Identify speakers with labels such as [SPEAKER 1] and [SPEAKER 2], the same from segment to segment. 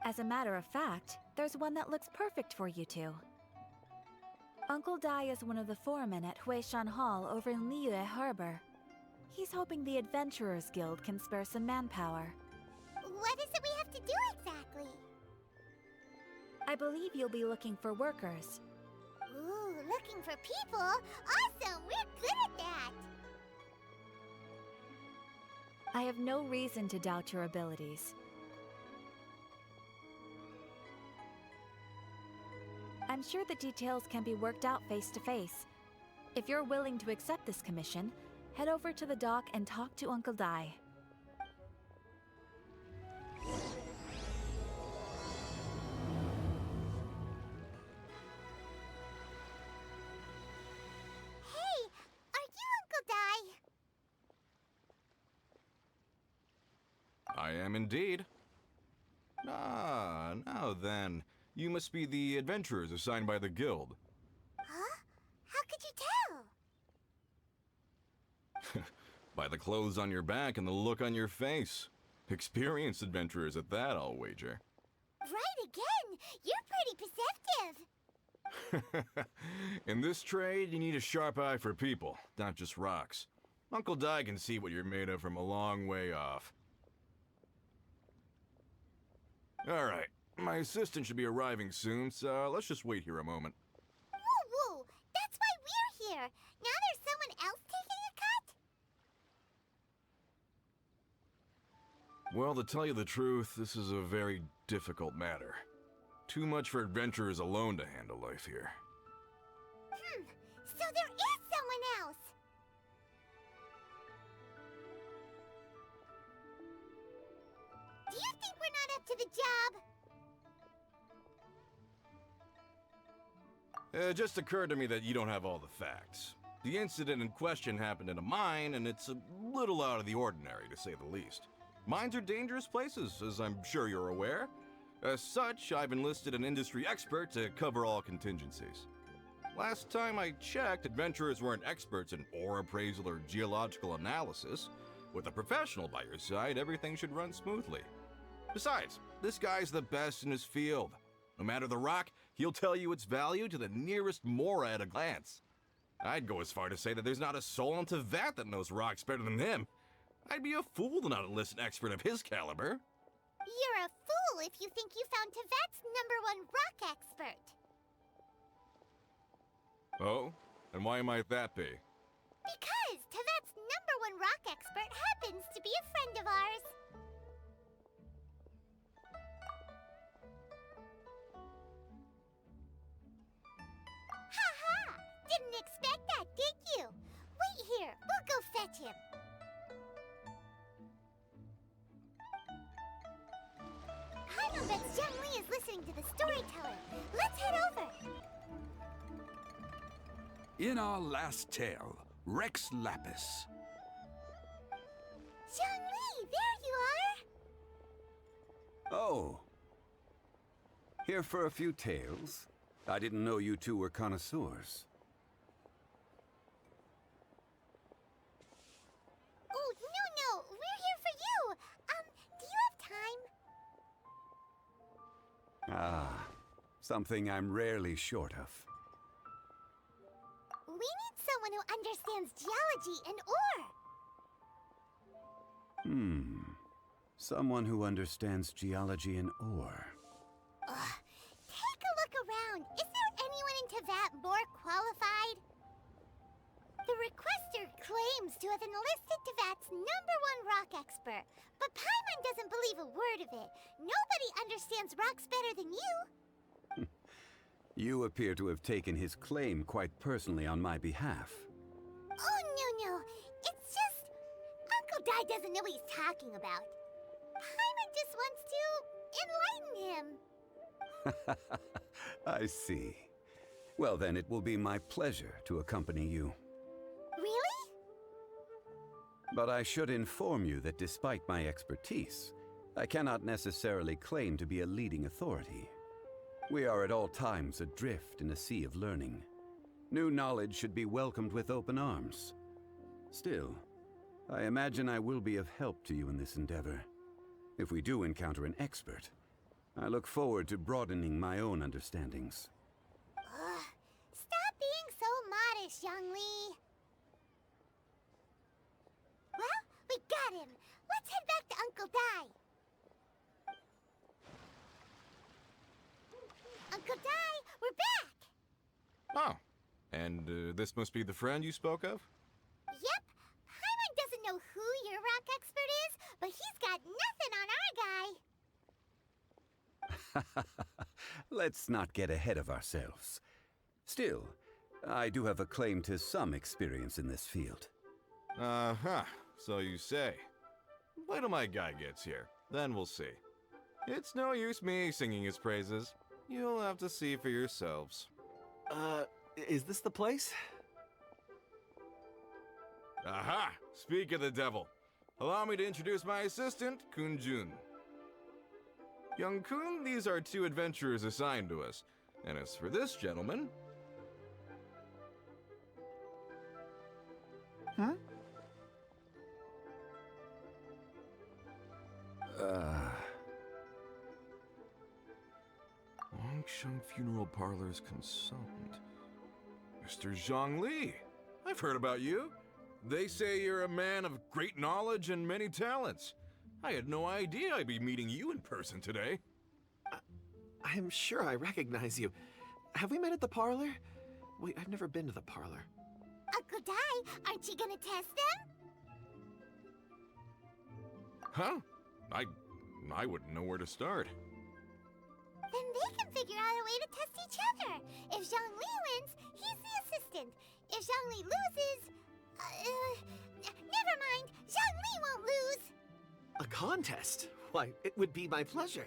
[SPEAKER 1] As a matter of fact, there's one that looks perfect for you two. Uncle Dai is one of the foremen at Huishan Hall over in Liyue Harbor. He's hoping the Adventurers Guild can spare some manpower.
[SPEAKER 2] What is it we have to do exactly?
[SPEAKER 1] I believe you'll be looking for workers.
[SPEAKER 2] Ooh, looking for people? Awesome! We're good at that!
[SPEAKER 1] I have no reason to doubt your abilities. I'm sure the details can be worked out face to face. If you're willing to accept this commission, head over to the dock and talk to Uncle Dai.
[SPEAKER 2] Hey, are you Uncle Dai?
[SPEAKER 3] I am indeed. Ah, now then. You must be the adventurers assigned by the guild.
[SPEAKER 2] Huh? How could you tell?
[SPEAKER 3] By the clothes on your back and the look on your face. Experienced adventurers at that, I'll wager.
[SPEAKER 2] Right again! You're pretty perceptive!
[SPEAKER 3] In this trade, you need a sharp eye for people, not just rocks. Uncle Dai can see what you're made of from a long way off. Alright, my assistant should be arriving soon, so let's just wait here a moment.
[SPEAKER 2] Woo-woo! That's why we're here! Now there's someone else taking a cut?
[SPEAKER 3] Well, to tell you the truth, this is a very difficult matter. Too much for adventurers alone to handle life here.
[SPEAKER 2] So there is someone else! Do you think we're not up to the job?
[SPEAKER 3] It just occurred to me that you don't have all the facts. The incident in question happened in a mine, and it's a little out of the ordinary, to say the least. Mines are dangerous places, as I'm sure you're aware. As such, I've enlisted an industry expert to cover all contingencies. Last time I checked, adventurers weren't experts in ore appraisal or geological analysis. With a professional by your side, everything should run smoothly. Besides, this guy's the best in his field. No matter the rock, he'll tell you its value to the nearest mora at a glance. I'd go as far to say that there's not a soul on Tevat that knows rocks better than him. I'd be a fool to not enlist an expert of his caliber.
[SPEAKER 2] You're a fool if you think you found Tevat's #1 rock expert.
[SPEAKER 3] Oh? And why might that be?
[SPEAKER 2] Because Tevat's #1 rock expert happens to be a friend of ours. Ha-ha! Didn't expect that, did you? Wait here, we'll go fetch him. I know that Zhongli is listening to the storyteller. Let's head over.
[SPEAKER 4] In our last tale, Rex Lapis.
[SPEAKER 2] Zhongli, there you are!
[SPEAKER 4] Oh. Here for a few tales? I didn't know you two were connoisseurs.
[SPEAKER 2] Oh, no, we're here for you. Do you have time?
[SPEAKER 4] Ah, something I'm rarely short of.
[SPEAKER 2] We need someone who understands geology and ore.
[SPEAKER 4] Someone who understands geology and ore.
[SPEAKER 2] Take a look around. Is there anyone in Tevat more qualified? The requester claims to have enlisted Tevat's #1 rock expert, but Paimon doesn't believe a word of it. Nobody understands rocks better than you.
[SPEAKER 4] You appear to have taken his claim quite personally on my behalf.
[SPEAKER 2] Oh, no. It's just... Uncle Dai doesn't know what he's talking about. Paimon just wants to enlighten him.
[SPEAKER 4] I see. Well then, it will be my pleasure to accompany you.
[SPEAKER 2] Really?
[SPEAKER 4] But I should inform you that despite my expertise, I cannot necessarily claim to be a leading authority. We are at all times adrift in a sea of learning. New knowledge should be welcomed with open arms. Still, I imagine I will be of help to you in this endeavor. If we do encounter an expert, I look forward to broadening my own understandings.
[SPEAKER 2] Ugh. Stop being so modest, Zhongli. Well, we got him. Let's head back to Uncle Dai. Uncle Dai, we're back!
[SPEAKER 3] Oh, and this must be the friend you spoke of?
[SPEAKER 2] Yep. Paimon doesn't know who your rock expert is, but he's got nothing on our guy.
[SPEAKER 4] Let's not get ahead of ourselves. Still, I do have a claim to some experience in this field.
[SPEAKER 3] Uh-huh, so you say. Wait till my guy gets here, then we'll see. It's no use me singing his praises. You'll have to see for yourselves.
[SPEAKER 5] Is this the place?
[SPEAKER 3] Aha! Speak of the devil. Allow me to introduce my assistant, Kun-jun. Young Kun, these are 2 adventurers assigned to us. And as for this gentleman... Longsheng Funeral Parlor's consultant. Mr. Zhongli. I've heard about you. They say you're a man of great knowledge and many talents. I had no idea I'd be meeting you in person today.
[SPEAKER 5] I'm sure I recognize you. Have we met at the parlor? Wait, I've never been to the parlor.
[SPEAKER 2] Uncle Dai, aren't you gonna test them?
[SPEAKER 3] Huh? I wouldn't know where to start.
[SPEAKER 2] Then they can figure out a way to test each other. If Zhongli wins, he's the assistant. If Zhongli loses... never mind. Zhongli won't lose.
[SPEAKER 5] A contest? Why, it would be my pleasure.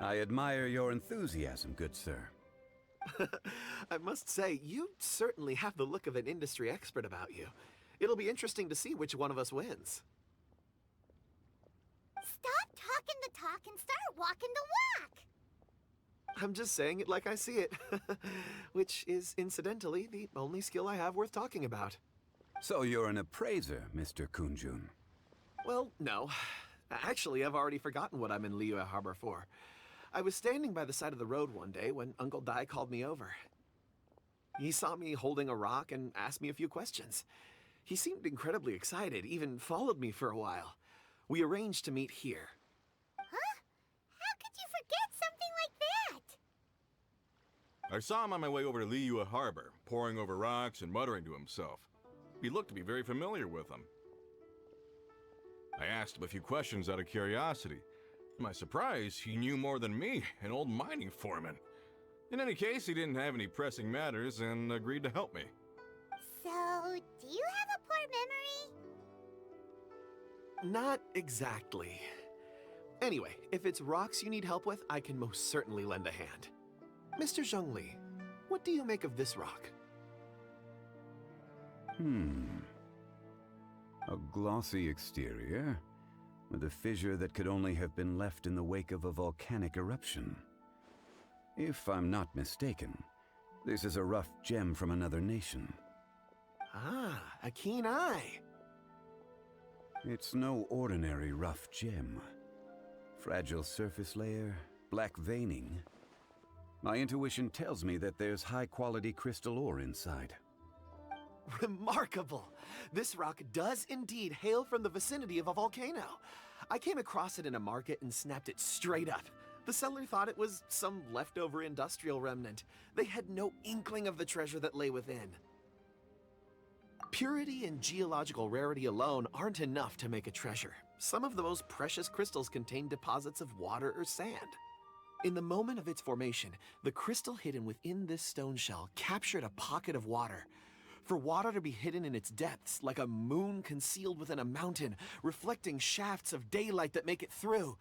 [SPEAKER 4] I admire your enthusiasm, good sir.
[SPEAKER 5] I must say, you certainly have the look of an industry expert about you. It'll be interesting to see which one of us wins.
[SPEAKER 2] Stop talking the talk and start walking the walk.
[SPEAKER 5] I'm just saying it like I see it. Which is, incidentally, the only skill I have worth talking about.
[SPEAKER 4] So you're an appraiser, Mr. Kun-jun.
[SPEAKER 5] Well, no. Actually, I've already forgotten what I'm in Liyue Harbor for. I was standing by the side of the road one day when Uncle Dai called me over. He saw me holding a rock and asked me a few questions. He seemed incredibly excited, even followed me for a while. We arranged to meet here.
[SPEAKER 2] Huh? How could you forget something like that?
[SPEAKER 3] I saw him on my way over to Liyue Harbor, poring over rocks and muttering to himself. He looked to be very familiar with them. I asked him a few questions out of curiosity. To my surprise, he knew more than me, an old mining foreman. In any case, he didn't have any pressing matters and agreed to help me.
[SPEAKER 2] So, do you have a poor memory?
[SPEAKER 5] Not exactly. Anyway, if it's rocks you need help with, I can most certainly lend a hand. Mr. Zhongli, what do you make of this rock?
[SPEAKER 4] A glossy exterior, with a fissure that could only have been left in the wake of a volcanic eruption. If I'm not mistaken, this is a rough gem from another nation.
[SPEAKER 5] Ah, a keen eye.
[SPEAKER 4] It's no ordinary rough gem. Fragile surface layer, black veining. My intuition tells me that there's high-quality crystal ore inside.
[SPEAKER 5] Remarkable! This rock does indeed hail from the vicinity of a volcano. I came across it in a market and snapped it straight up. The seller thought it was some leftover industrial remnant. They had no inkling of the treasure that lay within. Purity and geological rarity alone aren't enough to make a treasure. Some of the most precious crystals contain deposits of water or sand. In the moment of its formation, the crystal hidden within this stone shell captured a pocket of water. For water to be hidden in its depths, like a moon concealed within a mountain, reflecting shafts of daylight that make it through.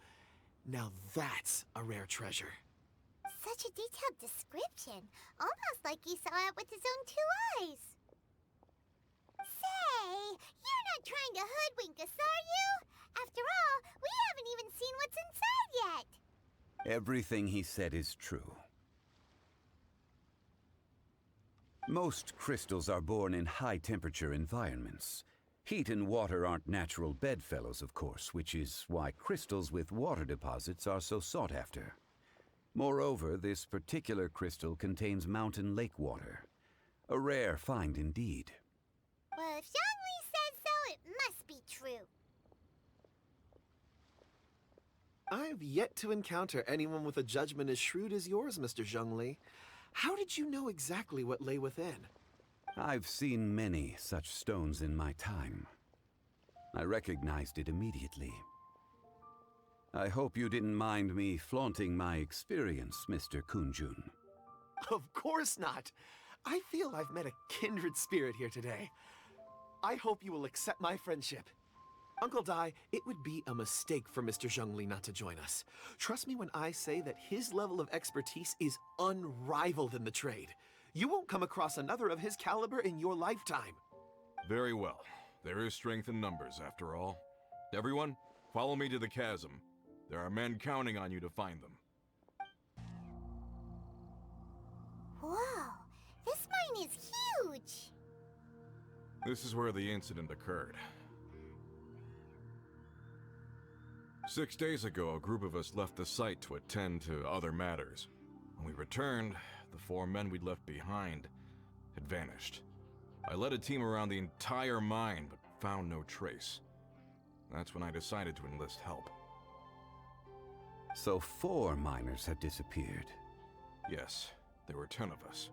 [SPEAKER 5] Now that's a rare treasure.
[SPEAKER 2] Such a detailed description, almost like he saw it with his own 2 eyes. Say, you're not trying to hoodwink us, are you? After all, we haven't even seen what's inside yet.
[SPEAKER 4] Everything he said is true. Most crystals are born in high-temperature environments. Heat and water aren't natural bedfellows, of course, which is why crystals with water deposits are so sought after. Moreover, this particular crystal contains mountain lake water. A rare find indeed.
[SPEAKER 2] Well, if Zhongli says so, it must be true.
[SPEAKER 5] I've yet to encounter anyone with a judgment as shrewd as yours, Mr. Zhongli. How did you know exactly what lay within?
[SPEAKER 4] I've seen many such stones in my time. I recognized it immediately. I hope you didn't mind me flaunting my experience, Mr. Kunjun.
[SPEAKER 5] Of course not. I feel I've met a kindred spirit here today. I hope you will accept my friendship. Uncle Dai, it would be a mistake for Mr. Zhongli not to join us. Trust me when I say that his level of expertise is unrivaled in the trade. You won't come across another of his caliber in your lifetime.
[SPEAKER 3] Very well. There is strength in numbers, after all. Everyone, follow me to the chasm. There are men counting on you to find them.
[SPEAKER 2] Whoa, this mine is huge!
[SPEAKER 3] This is where the incident occurred. 6 days ago, a group of us left the site to attend to other matters. When we returned, the 4 men we'd left behind had vanished. I led a team around the entire mine, but found no trace. That's when I decided to enlist help.
[SPEAKER 4] So 4 miners had disappeared.
[SPEAKER 3] Yes, there were 10 of us.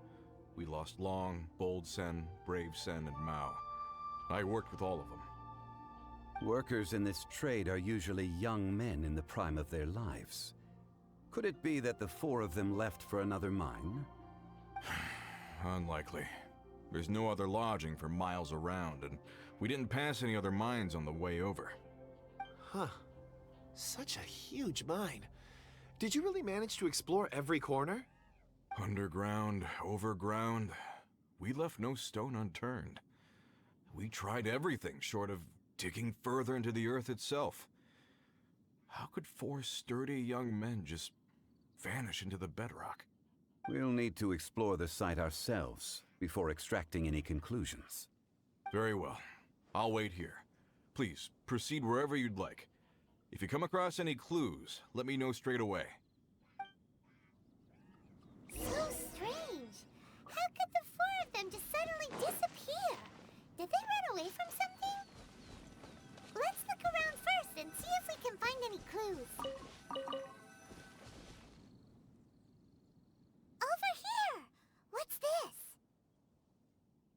[SPEAKER 3] We lost Long, Bold Sen, Brave Sen, and Mao. I worked with all of them.
[SPEAKER 4] Workers in this trade are usually young men in the prime of their lives. Could it be that the 4 of them left for another mine?
[SPEAKER 3] Unlikely. There's no other lodging for miles around, and we didn't pass any other mines on the way over.
[SPEAKER 5] Huh. Such a huge mine. Did you really manage to explore every corner?
[SPEAKER 3] Underground, overground, we left no stone unturned. We tried everything short of digging further into the earth itself. How could 4 sturdy young men just vanish into the bedrock?
[SPEAKER 4] We'll need to explore the site ourselves before extracting any conclusions.
[SPEAKER 3] Very well. I'll wait here. Please, proceed wherever you'd like. If you come across any clues, let me know straight away.
[SPEAKER 2] So strange. How could the 4 of them just suddenly disappear? Did they run away from something? Let's look around first and see if we can find any clues. Over here! What's this?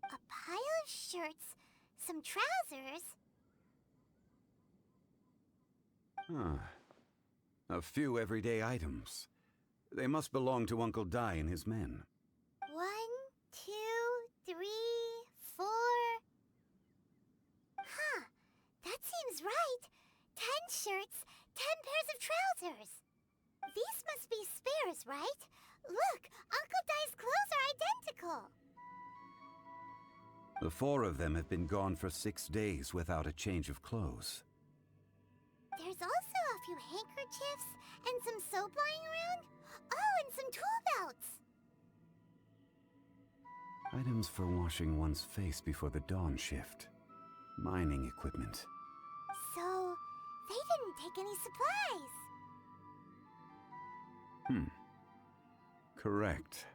[SPEAKER 2] A pile of shirts, some trousers.
[SPEAKER 4] A few everyday items. They must belong to Uncle Dai and his men.
[SPEAKER 2] 1, 2, 3, 4. Huh, that seems right. 10 shirts, 10 pairs of trousers. These must be spares, right? Look, Uncle Dai's clothes are identical.
[SPEAKER 4] The 4 of them have been gone for 6 days without a change of clothes.
[SPEAKER 2] There's also a few handkerchiefs and some soap lying around. Oh, and some tool belts.
[SPEAKER 4] Items for washing one's face before the dawn shift. Mining equipment.
[SPEAKER 2] So, they didn't take any supplies.
[SPEAKER 4] Correct.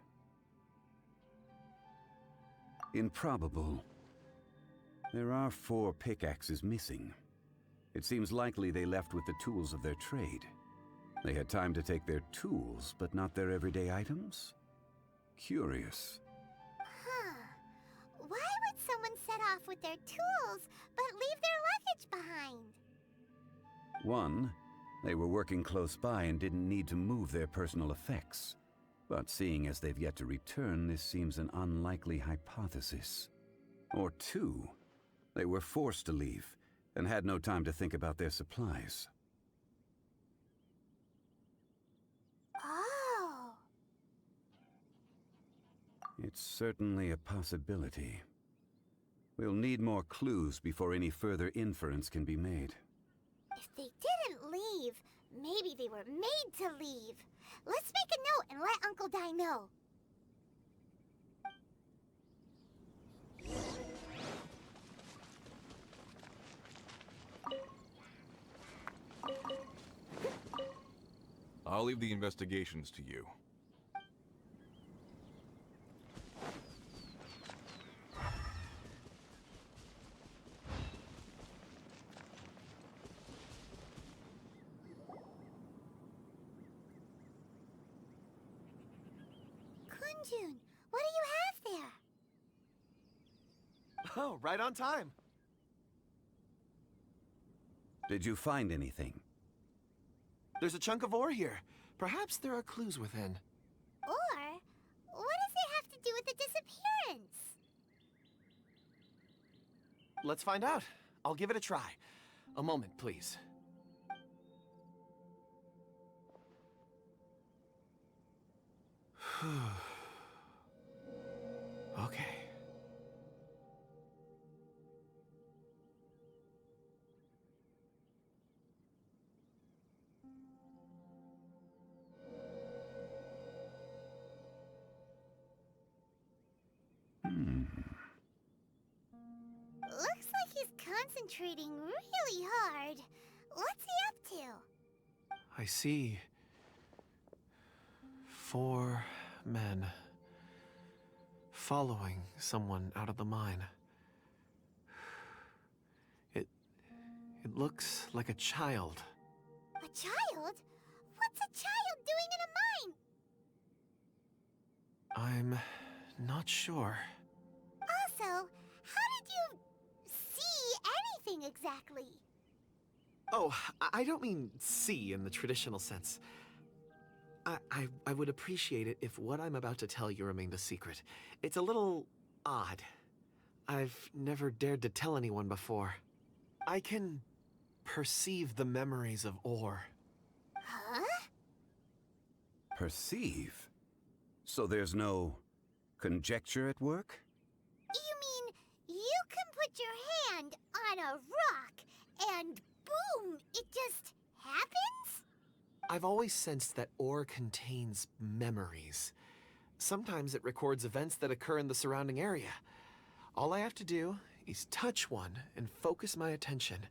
[SPEAKER 4] Improbable. There are 4 pickaxes missing. It seems likely they left with the tools of their trade. They had time to take their tools, but not their everyday items? Curious.
[SPEAKER 2] Huh. Why would someone set off with their tools, but leave their luggage behind?
[SPEAKER 4] 1, they were working close by and didn't need to move their personal effects. But seeing as they've yet to return, this seems an unlikely hypothesis. Or 2, they were forced to leave and had no time to think about their supplies.
[SPEAKER 2] Oh.
[SPEAKER 4] It's certainly a possibility. We'll need more clues before any further inference can be made.
[SPEAKER 2] If they didn't leave, maybe they were made to leave. Let's make a note and let Uncle Dai know.
[SPEAKER 3] I'll leave the investigations to you.
[SPEAKER 2] Kunjun, what do you have there?
[SPEAKER 5] Oh, right on time.
[SPEAKER 4] Did you find anything?
[SPEAKER 5] There's a chunk of ore here. Perhaps there are clues within.
[SPEAKER 2] Or, what does it have to do with the disappearance?
[SPEAKER 5] Let's find out. I'll give it a try. A moment, please. Okay.
[SPEAKER 2] Looks like he's concentrating really hard. What's he up to?
[SPEAKER 5] I see 4 men following someone out of the mine. It looks like a child.
[SPEAKER 2] A child? What's a child doing in a mine?
[SPEAKER 5] I'm not sure.
[SPEAKER 2] Also, how did you see anything exactly?
[SPEAKER 5] Oh, I don't mean see in the traditional sense. I would appreciate it if what I'm about to tell you remained a secret. It's a little odd. I've never dared to tell anyone before. I can perceive the memories of ore.
[SPEAKER 2] Huh?
[SPEAKER 4] Perceive? So there's no conjecture at work?
[SPEAKER 2] You mean you can put your hand on a rock and boom, it just happens?
[SPEAKER 5] I've always sensed that ore contains memories. Sometimes it records events that occur in the surrounding area. All I have to do is touch one and focus my attention,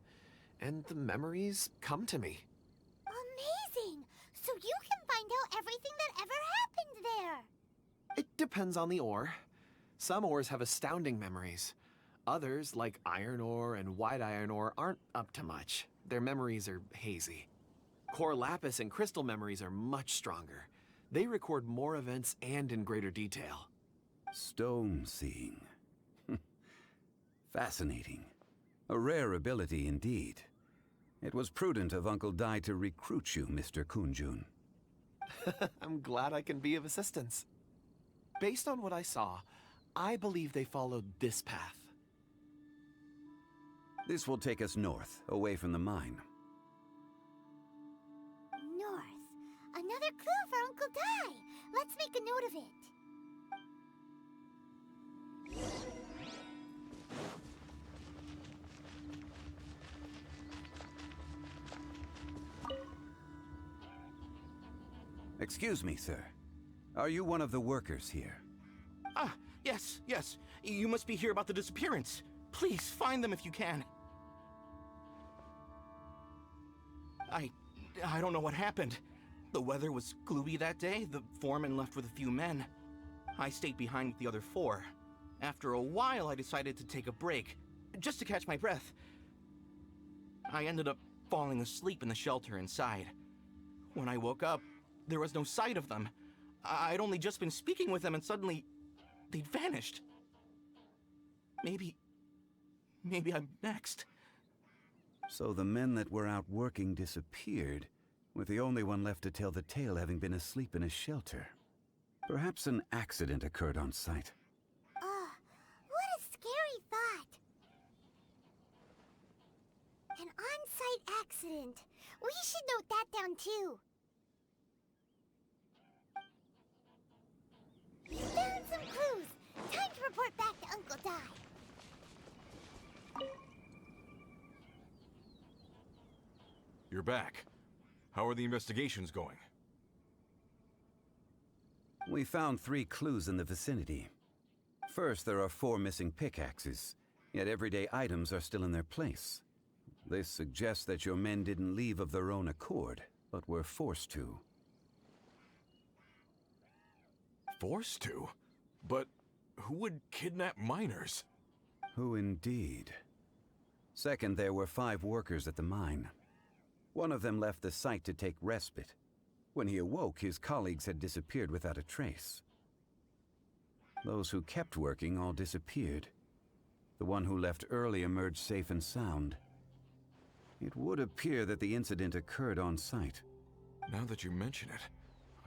[SPEAKER 5] and the memories come to me.
[SPEAKER 2] Amazing! So you can find out everything that ever happened there.
[SPEAKER 5] It depends on the ore. Some ores have astounding memories. Others, like iron ore and white iron ore, aren't up to much. Their memories are hazy. Core lapis and crystal memories are much stronger. They record more events and in greater detail.
[SPEAKER 4] Stone seeing. Fascinating. A rare ability indeed. It was prudent of Uncle Dai to recruit you, Mr. Kunjun.
[SPEAKER 5] I'm glad I can be of assistance. Based on what I saw, I believe they followed this path.
[SPEAKER 4] This will take us north, away from the mine.
[SPEAKER 2] North. Another clue for Uncle Dai. Let's make a note of it.
[SPEAKER 4] Excuse me, sir. Are you one of the workers here?
[SPEAKER 6] Ah, yes. You must be here about the disappearance. Please, find them if you can. I don't know what happened. The weather was gloomy that day. The foreman left with a few men. I stayed behind with the other 4. After a while, I decided to take a break, just to catch my breath. I ended up falling asleep in the shelter inside. When I woke up, there was no sight of them. I'd only just been speaking with them and suddenly, they'd vanished. Maybe I'm next.
[SPEAKER 4] So the men that were out working disappeared, with the only one left to tell the tale having been asleep in a shelter. Perhaps an accident occurred on site.
[SPEAKER 2] What a scary thought. An on-site accident. We should note that down too. We found some clues. Time to report back to Uncle Dai.
[SPEAKER 3] You're back. How are the investigations going?
[SPEAKER 4] We found 3 clues in the vicinity. First, there are 4 missing pickaxes, yet everyday items are still in their place. This suggests that your men didn't leave of their own accord, but were forced to.
[SPEAKER 3] Forced to? But who would kidnap miners?
[SPEAKER 4] Who indeed? Second, there were 5 workers at the mine. One of them left the site to take respite. When he awoke, his colleagues had disappeared without a trace. Those who kept working all disappeared. The one who left early emerged safe and sound. It would appear that the incident occurred on site.
[SPEAKER 3] Now that you mention it,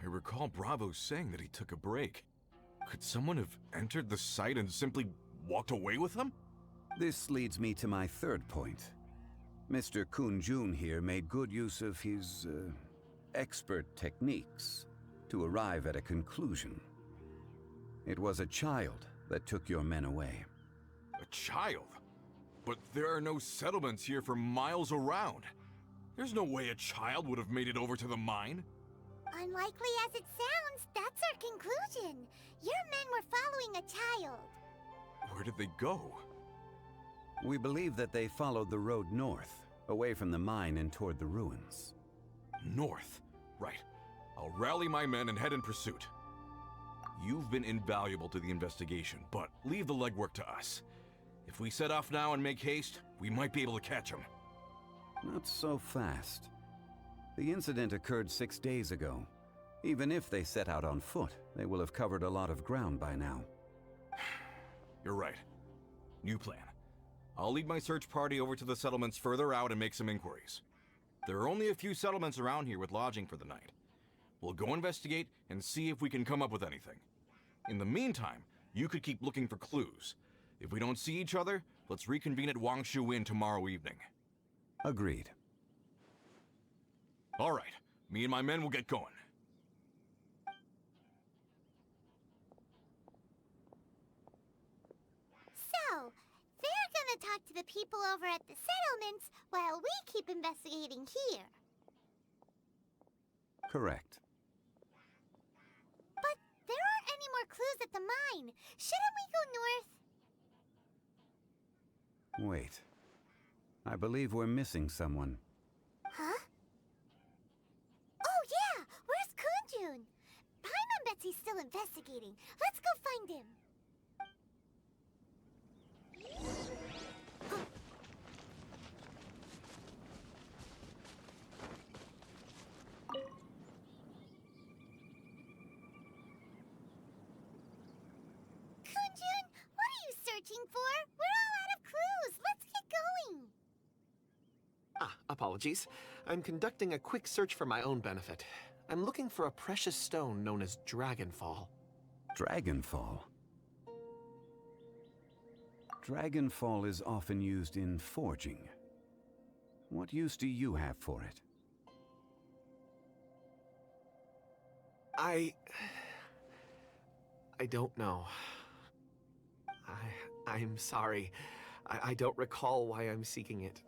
[SPEAKER 3] I recall Bravo saying that he took a break. Could someone have entered the site and simply walked away with him?
[SPEAKER 4] This leads me to my third point. Mr. Kun-jun here made good use of his, expert techniques to arrive at a conclusion. It was a child that took your men away.
[SPEAKER 3] A child? But there are no settlements here for miles around. There's no way a child would have made it over to the mine.
[SPEAKER 2] Unlikely as it sounds, that's our conclusion. Your men were following a child.
[SPEAKER 3] Where did they go?
[SPEAKER 4] We believe that they followed the road north, away from the mine and toward the ruins.
[SPEAKER 3] North. Right. I'll rally my men and head in pursuit. You've been invaluable to the investigation, but leave the legwork to us. If we set off now and make haste, we might be able to catch them.
[SPEAKER 4] Not so fast. The incident occurred 6 days ago. Even if they set out on foot, they will have covered a lot of ground by now.
[SPEAKER 3] You're right. New plan. I'll lead my search party over to the settlements further out and make some inquiries. There are only a few settlements around here with lodging for the night. We'll go investigate and see if we can come up with anything. In the meantime, you could keep looking for clues. If we don't see each other, let's reconvene at Wangshu Inn tomorrow evening.
[SPEAKER 4] Agreed.
[SPEAKER 3] All right. Me and my men will get going.
[SPEAKER 2] So, they're gonna talk to the people over at the settlements while we keep investigating here.
[SPEAKER 4] Correct.
[SPEAKER 2] But there aren't any more clues at the mine. Shouldn't we go north?
[SPEAKER 4] Wait. I believe we're missing someone.
[SPEAKER 2] Huh? Oh yeah! Where's Kunjun? Paimon bets he's still investigating. Let's go find him. Kunjun, what are you searching for? We're all out of clues. Let's get going.
[SPEAKER 5] Apologies. I'm conducting a quick search for my own benefit. I'm looking for a precious stone known as Dragonfall.
[SPEAKER 4] Dragonfall? Dragonfall is often used in forging. What use do you have for it?
[SPEAKER 5] I don't know. I'm sorry. I don't recall why I'm seeking it.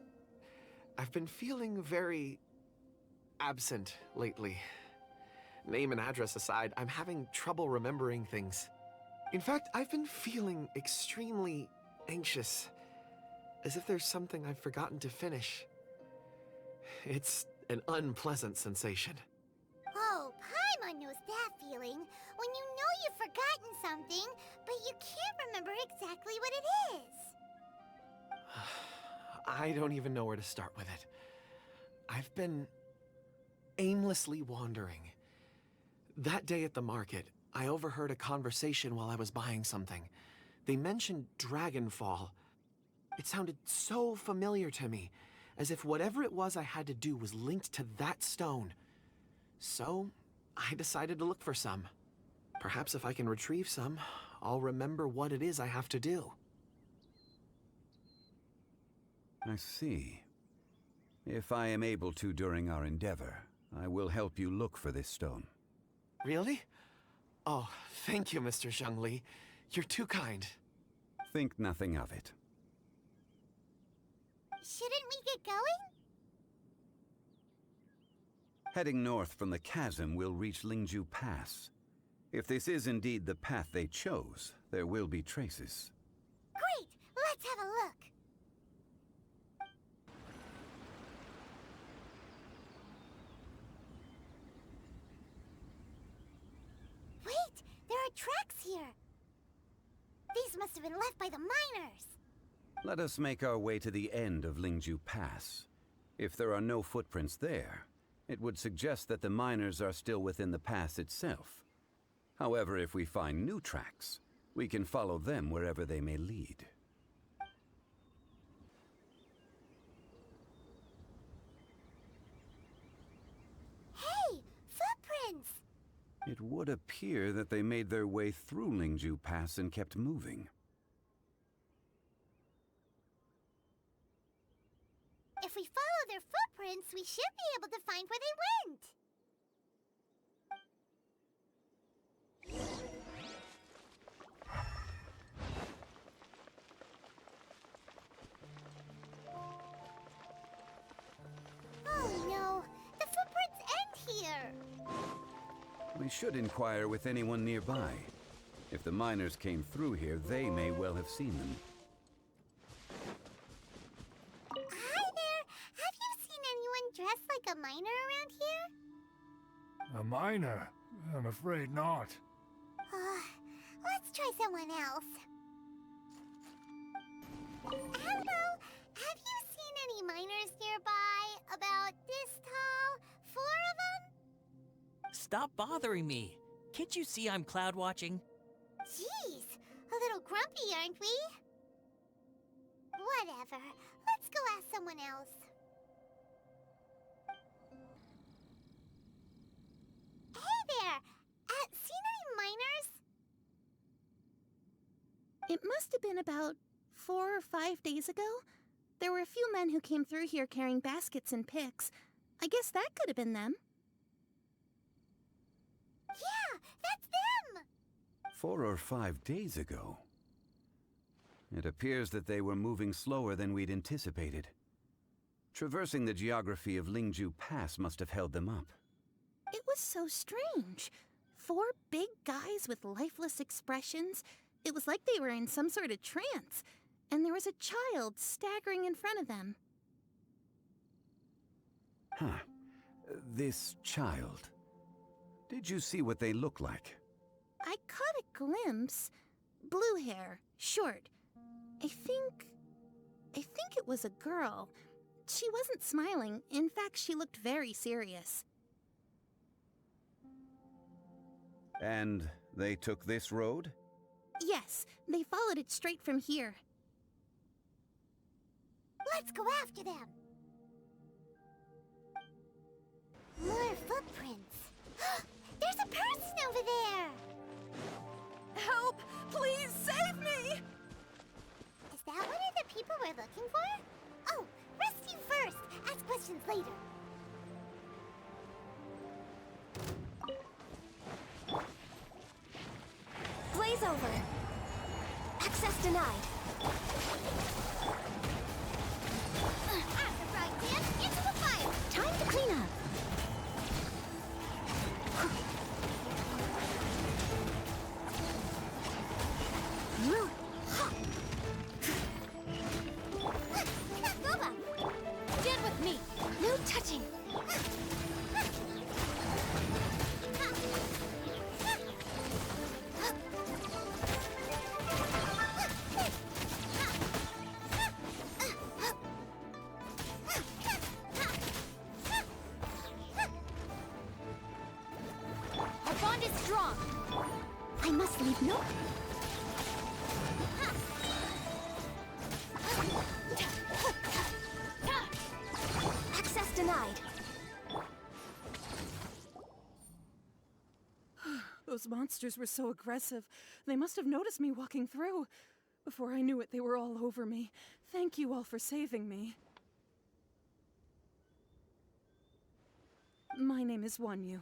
[SPEAKER 5] I've been feeling very absent lately. Name and address aside, I'm having trouble remembering things. In fact, I've been feeling extremely anxious, as if there's something I've forgotten to finish. It's an unpleasant sensation.
[SPEAKER 2] Oh, Paimon knows that feeling. When you know you've forgotten something, but you can't remember exactly what it is.
[SPEAKER 5] I don't even know where to start with it. I've been aimlessly wandering. That day at the market, I overheard a conversation while I was buying something. They mentioned Dragonfall. It sounded so familiar to me, as if whatever it was I had to do was linked to that stone. So, I decided to look for some. Perhaps if I can retrieve some, I'll remember what it is I have to do.
[SPEAKER 4] I see. If I am able to during our endeavor, I will help you look for this stone.
[SPEAKER 5] Really? Oh, thank you, Mr. Zhongli. You're too kind.
[SPEAKER 4] Think nothing of it.
[SPEAKER 2] Shouldn't we get going?
[SPEAKER 4] Heading north from the chasm, we'll reach Lingju Pass. If this is indeed the path they chose, there will be traces.
[SPEAKER 2] Great! Let's have a look. Wait! There are tracks here. These must have been left by the miners.
[SPEAKER 4] Let us make our way to the end of Lingju Pass. If there are no footprints there, it would suggest that the miners are still within the pass itself. However, if we find new tracks, we can follow them wherever they may lead.
[SPEAKER 2] Hey, footprints!
[SPEAKER 4] It would appear that they made their way through Lingju Pass and kept moving.
[SPEAKER 2] If we follow their footprints, we should be able to find where they went. Oh no, the footprints end here.
[SPEAKER 4] We should inquire with anyone nearby. If the miners came through here, they may well have seen them.
[SPEAKER 2] Hi there, have you seen anyone dressed like a miner around here?
[SPEAKER 7] A miner? I'm afraid not.
[SPEAKER 2] Let's try someone else. Hello, have you seen any miners nearby? About this tall? 4 of them?
[SPEAKER 8] Stop bothering me. Can't you see I'm cloud watching?
[SPEAKER 2] Jeez, a little grumpy, aren't we? Whatever, let's go ask someone else. Hey there, seen any miners?
[SPEAKER 9] It must have been about 4 or 5 days ago. There were a few men who came through here carrying baskets and picks. I guess that could have been them.
[SPEAKER 2] Yeah, that's them!
[SPEAKER 4] 4 or 5 days ago. It appears that they were moving slower than we'd anticipated. Traversing the geography of Lingju Pass must have held them up.
[SPEAKER 9] It was so strange. 4 big guys with lifeless expressions. It was like they were in some sort of trance. And there was a child staggering in front of them.
[SPEAKER 4] Huh. This child. Did you see what they look like?
[SPEAKER 9] I caught a glimpse. Blue hair, short. I think it was a girl. She wasn't smiling. In fact, she looked very serious.
[SPEAKER 4] And they took this road?
[SPEAKER 9] Yes, they followed it straight from here.
[SPEAKER 2] Let's go after them. More footprints. There's a person over there.
[SPEAKER 1] Help! Please save me!
[SPEAKER 2] Is that one of the people we're looking for? Oh, rescue first. Ask questions later.
[SPEAKER 1] Blaze over. Access denied.
[SPEAKER 2] After fried dance, into the fire.
[SPEAKER 1] Time to clean up.
[SPEAKER 2] Boba,
[SPEAKER 1] Stand with me. No touching. Our bond is strong.
[SPEAKER 9] I must leave no...
[SPEAKER 1] Access denied.
[SPEAKER 10] Those monsters were so aggressive. They must have noticed me walking through. Before I knew it, they were all over me. Thank you all for saving me. My name is Wanyu.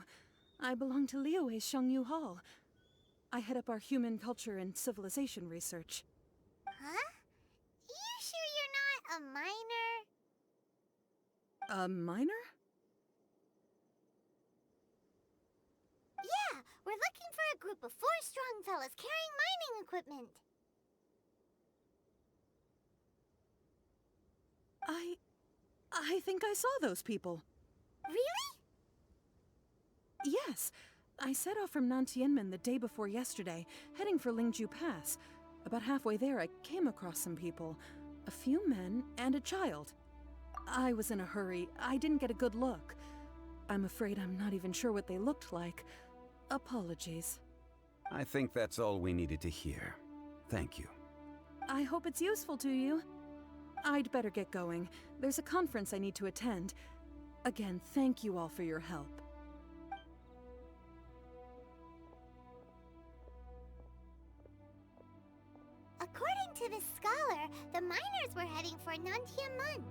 [SPEAKER 10] I belong to Liyue's Shangyu Hall. I head up our human culture and civilization research.
[SPEAKER 2] Huh? You sure you're not a miner?
[SPEAKER 10] A miner?
[SPEAKER 2] Yeah, we're looking for a group of 4 strong fellas carrying mining equipment.
[SPEAKER 10] I think I saw those people.
[SPEAKER 2] Really?
[SPEAKER 10] Yes. I set off from Nantianmen the day before yesterday, heading for Lingju Pass. About halfway there, I came across some people. A few men and a child. I was in a hurry. I didn't get a good look. I'm afraid I'm not even sure what they looked like. Apologies.
[SPEAKER 4] I think that's all we needed to hear. Thank you.
[SPEAKER 10] I hope it's useful to you. I'd better get going. There's a conference I need to attend. Again, thank you all for your help.
[SPEAKER 2] According to this scholar, the miners were heading for Nantiamun.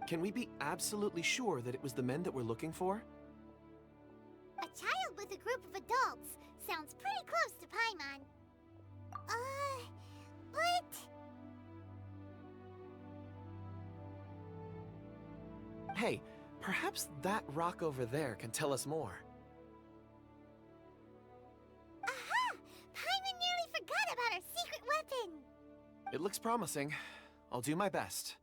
[SPEAKER 5] Can we be absolutely sure that it was the men that we're looking for?
[SPEAKER 2] A child with a group of adults sounds pretty close to Paimon. But...
[SPEAKER 5] Hey, perhaps that rock over there can tell us more.
[SPEAKER 2] Aha! Paimon nearly forgot about our secret weapon!
[SPEAKER 5] It looks promising. I'll do my best.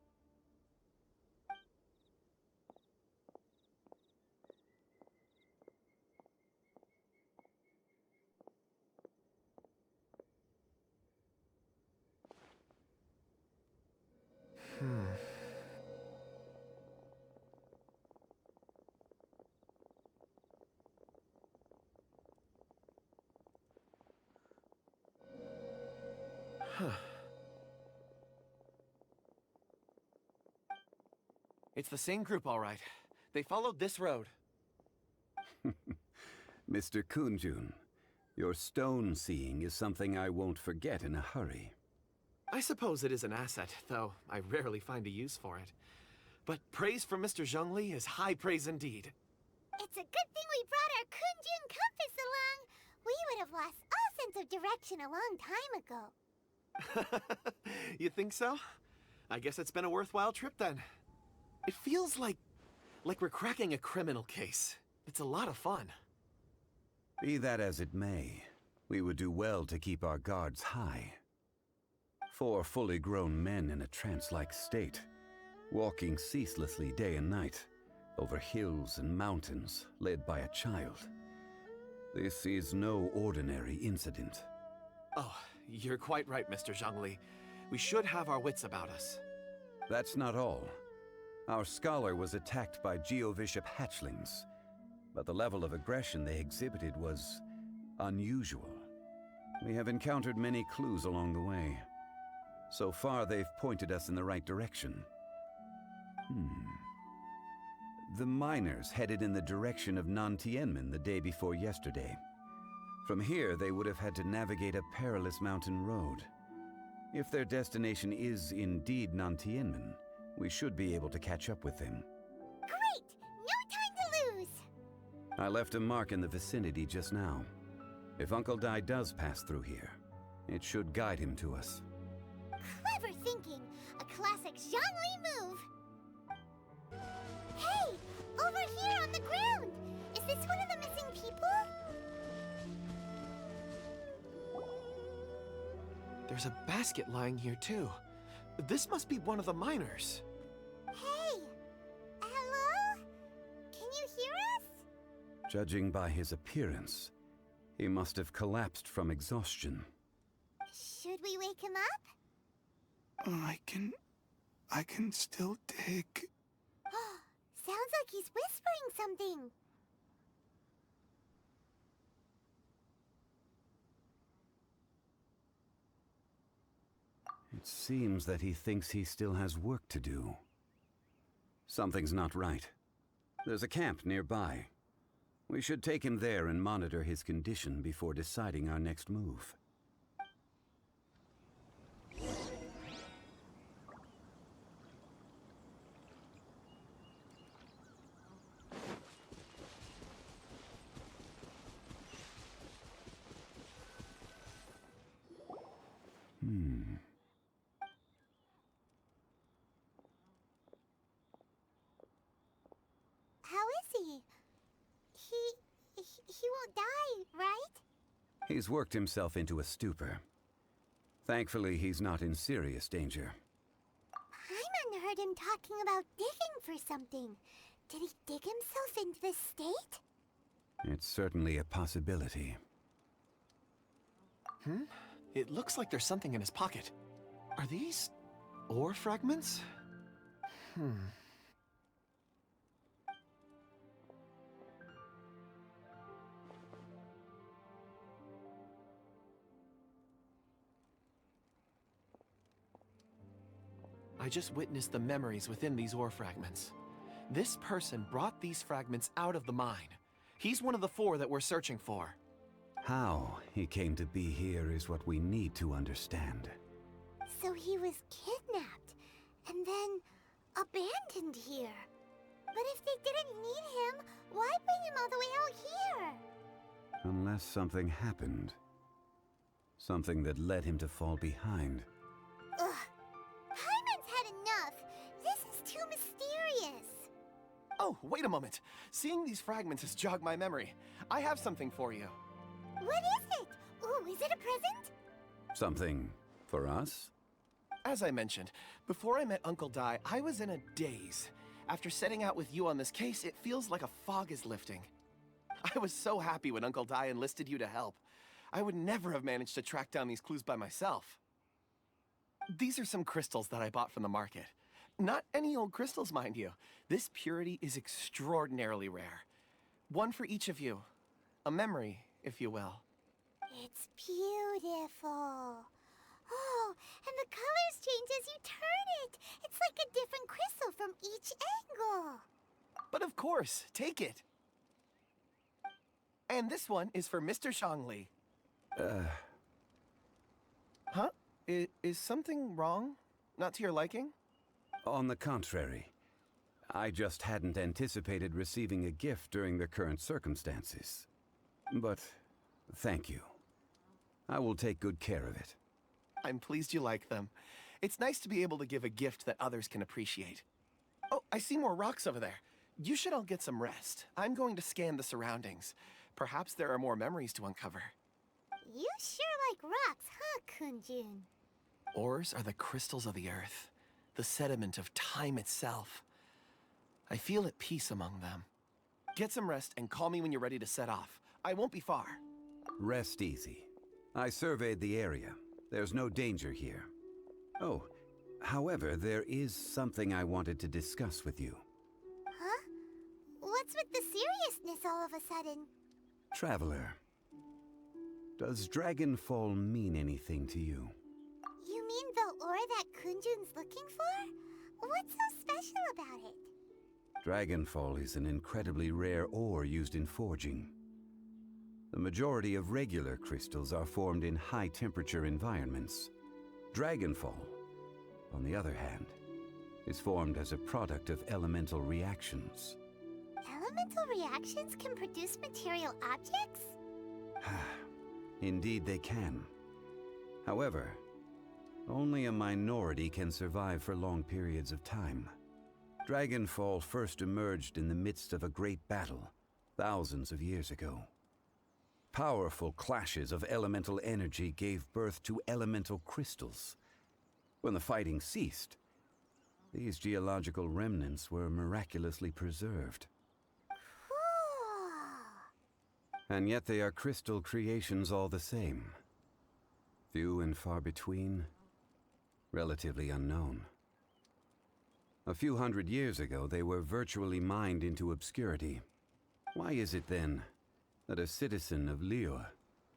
[SPEAKER 5] It's the same group, all right. They followed this road.
[SPEAKER 4] Mr. Kunjun, your stone seeing is something I won't forget in a hurry.
[SPEAKER 5] I suppose it is an asset, though I rarely find a use for it. But praise from Mr. Zhongli is high praise indeed.
[SPEAKER 2] It's a good thing we brought our Kunjun compass along. We would have lost all sense of direction a long time ago.
[SPEAKER 5] You think so? I guess it's been a worthwhile trip then. It feels like we're cracking a criminal case. It's a lot of fun.
[SPEAKER 4] Be that as it may, we would do well to keep our guards high. 4 fully grown men in a trance-like state, walking ceaselessly day and night, over hills and mountains, led by a child. This is no ordinary incident.
[SPEAKER 5] Oh, you're quite right, Mr. Zhongli. We should have our wits about us.
[SPEAKER 4] That's not all. Our scholar was attacked by Geovishap hatchlings, but the level of aggression they exhibited was unusual. We have encountered many clues along the way. So far, they've pointed us in the right direction. The miners headed in the direction of Nantianmen the day before yesterday. From here, they would have had to navigate a perilous mountain road. If their destination is indeed Nantianmen, we should be able to catch up with them.
[SPEAKER 2] Great! No time to lose!
[SPEAKER 4] I left a mark in the vicinity just now. If Uncle Dai does pass through here, it should guide him to us.
[SPEAKER 2] Clever thinking! A classic Zhongli move! Hey! Over here on the ground! Is this one of the missing people?
[SPEAKER 5] There's a basket lying here too. This must be one of the miners.
[SPEAKER 2] Hey! Hello? Can you hear us?
[SPEAKER 4] Judging by his appearance, he must have collapsed from exhaustion.
[SPEAKER 2] Should we wake him up?
[SPEAKER 7] I can still dig.
[SPEAKER 2] Sounds like he's whispering something.
[SPEAKER 4] It seems that he thinks he still has work to do. Something's not right. There's a camp nearby. We should take him there and monitor his condition before deciding our next move.
[SPEAKER 2] How is he? He won't die, right?
[SPEAKER 4] He's worked himself into a stupor. Thankfully, he's not in serious danger.
[SPEAKER 2] Paimon heard him talking about digging for something. Did he dig himself into this state?
[SPEAKER 4] It's certainly a possibility.
[SPEAKER 5] It looks like there's something in his pocket. Are these ore fragments? I just witnessed the memories within these ore fragments. This person brought these fragments out of the mine. He's one of the 4 that we're searching for.
[SPEAKER 4] How he came to be here is what we need to understand.
[SPEAKER 2] So he was kidnapped and then abandoned here. But if they didn't need him, why bring him all the way out here?
[SPEAKER 4] Unless something happened. Something that led him to fall behind.
[SPEAKER 2] Ugh. Hyman's had enough. This is too mysterious.
[SPEAKER 5] Oh, wait a moment. Seeing these fragments has jogged my memory. I have something for you.
[SPEAKER 2] What is it? Ooh, is it a present?
[SPEAKER 4] Something for us?
[SPEAKER 5] As I mentioned, before I met Uncle Dai, I was in a daze. After setting out with you on this case, it feels like a fog is lifting. I was so happy when Uncle Dai enlisted you to help. I would never have managed to track down these clues by myself. These are some crystals that I bought from the market. Not any old crystals, mind you. This purity is extraordinarily rare. One for each of you. A memory, if you will.
[SPEAKER 2] It's beautiful. Oh, and the colors change as you turn it. It's like a different crystal from each angle.
[SPEAKER 5] But of course, take it. And this one is for Mr. Zhongli. Huh? Is something wrong? Not to your liking?
[SPEAKER 4] On the contrary, I just hadn't anticipated receiving a gift during the current circumstances. But thank you. I will take good care of it.
[SPEAKER 5] I'm pleased you like them. It's nice to be able to give a gift that others can appreciate. Oh, I see more rocks over there. You should all get some rest. I'm going to scan the surroundings. Perhaps there are more memories to uncover.
[SPEAKER 2] You sure like rocks, huh, Kunjun?
[SPEAKER 5] Ores are the crystals of the earth, the sediment of time itself. I feel at peace among them. Get some rest and call me when you're ready to set off. I won't be far.
[SPEAKER 4] Rest easy. I surveyed the area. There's no danger here. Oh, however, there is something I wanted to discuss with you.
[SPEAKER 2] Huh? What's with the seriousness all of a sudden?
[SPEAKER 4] Traveler, does Dragonfall mean anything to you?
[SPEAKER 2] You mean the ore that Kunjun's looking for? What's so special about it?
[SPEAKER 4] Dragonfall is an incredibly rare ore used in forging. The majority of regular crystals are formed in high-temperature environments. Dragonfall, on the other hand, is formed as a product of elemental reactions.
[SPEAKER 2] Elemental reactions can produce material objects?
[SPEAKER 4] Indeed they can. However, only a minority can survive for long periods of time. Dragonfall first emerged in the midst of a great battle, thousands of years ago. Powerful clashes of elemental energy gave birth to elemental crystals. When the fighting ceased, these geological remnants were miraculously preserved.
[SPEAKER 2] Cool.
[SPEAKER 4] And yet they are crystal creations all the same. Few and far between, relatively unknown. A few hundred years ago, they were virtually mined into obscurity. Why is it then that a citizen of Liyue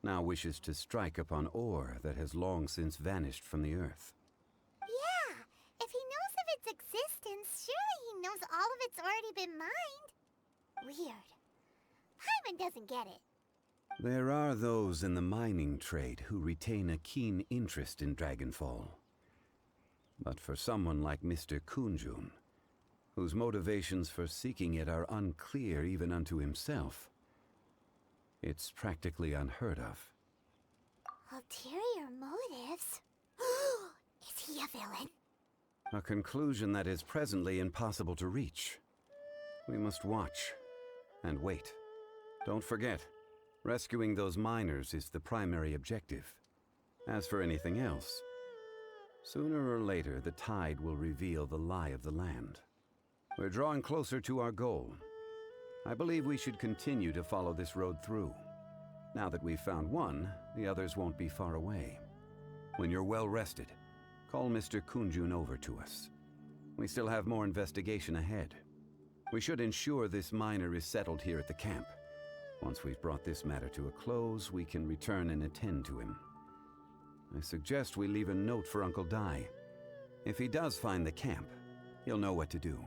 [SPEAKER 4] now wishes to strike upon ore that has long since vanished from the earth?
[SPEAKER 2] Yeah, if he knows of its existence, surely he knows all of it's already been mined. Weird. Hyman doesn't get it.
[SPEAKER 4] There are those in the mining trade who retain a keen interest in Dragonfall. But for someone like Mr. Kunjun, whose motivations for seeking it are unclear even unto himself, it's practically unheard of.
[SPEAKER 2] Ulterior motives? Is he a villain?
[SPEAKER 4] A conclusion that is presently impossible to reach. We must watch and wait. Don't forget, rescuing those miners is the primary objective. As for anything else, sooner or later the tide will reveal the lie of the land. We're drawing closer to our goal. I believe we should continue to follow this road through. Now that we've found one, the others won't be far away. When you're well rested, call Mr. Kunjun over to us. We still have more investigation ahead. We should ensure this miner is settled here at the camp. Once we've brought this matter to a close, we can return and attend to him. I suggest we leave a note for Uncle Dai. If he does find the camp, he'll know what to do.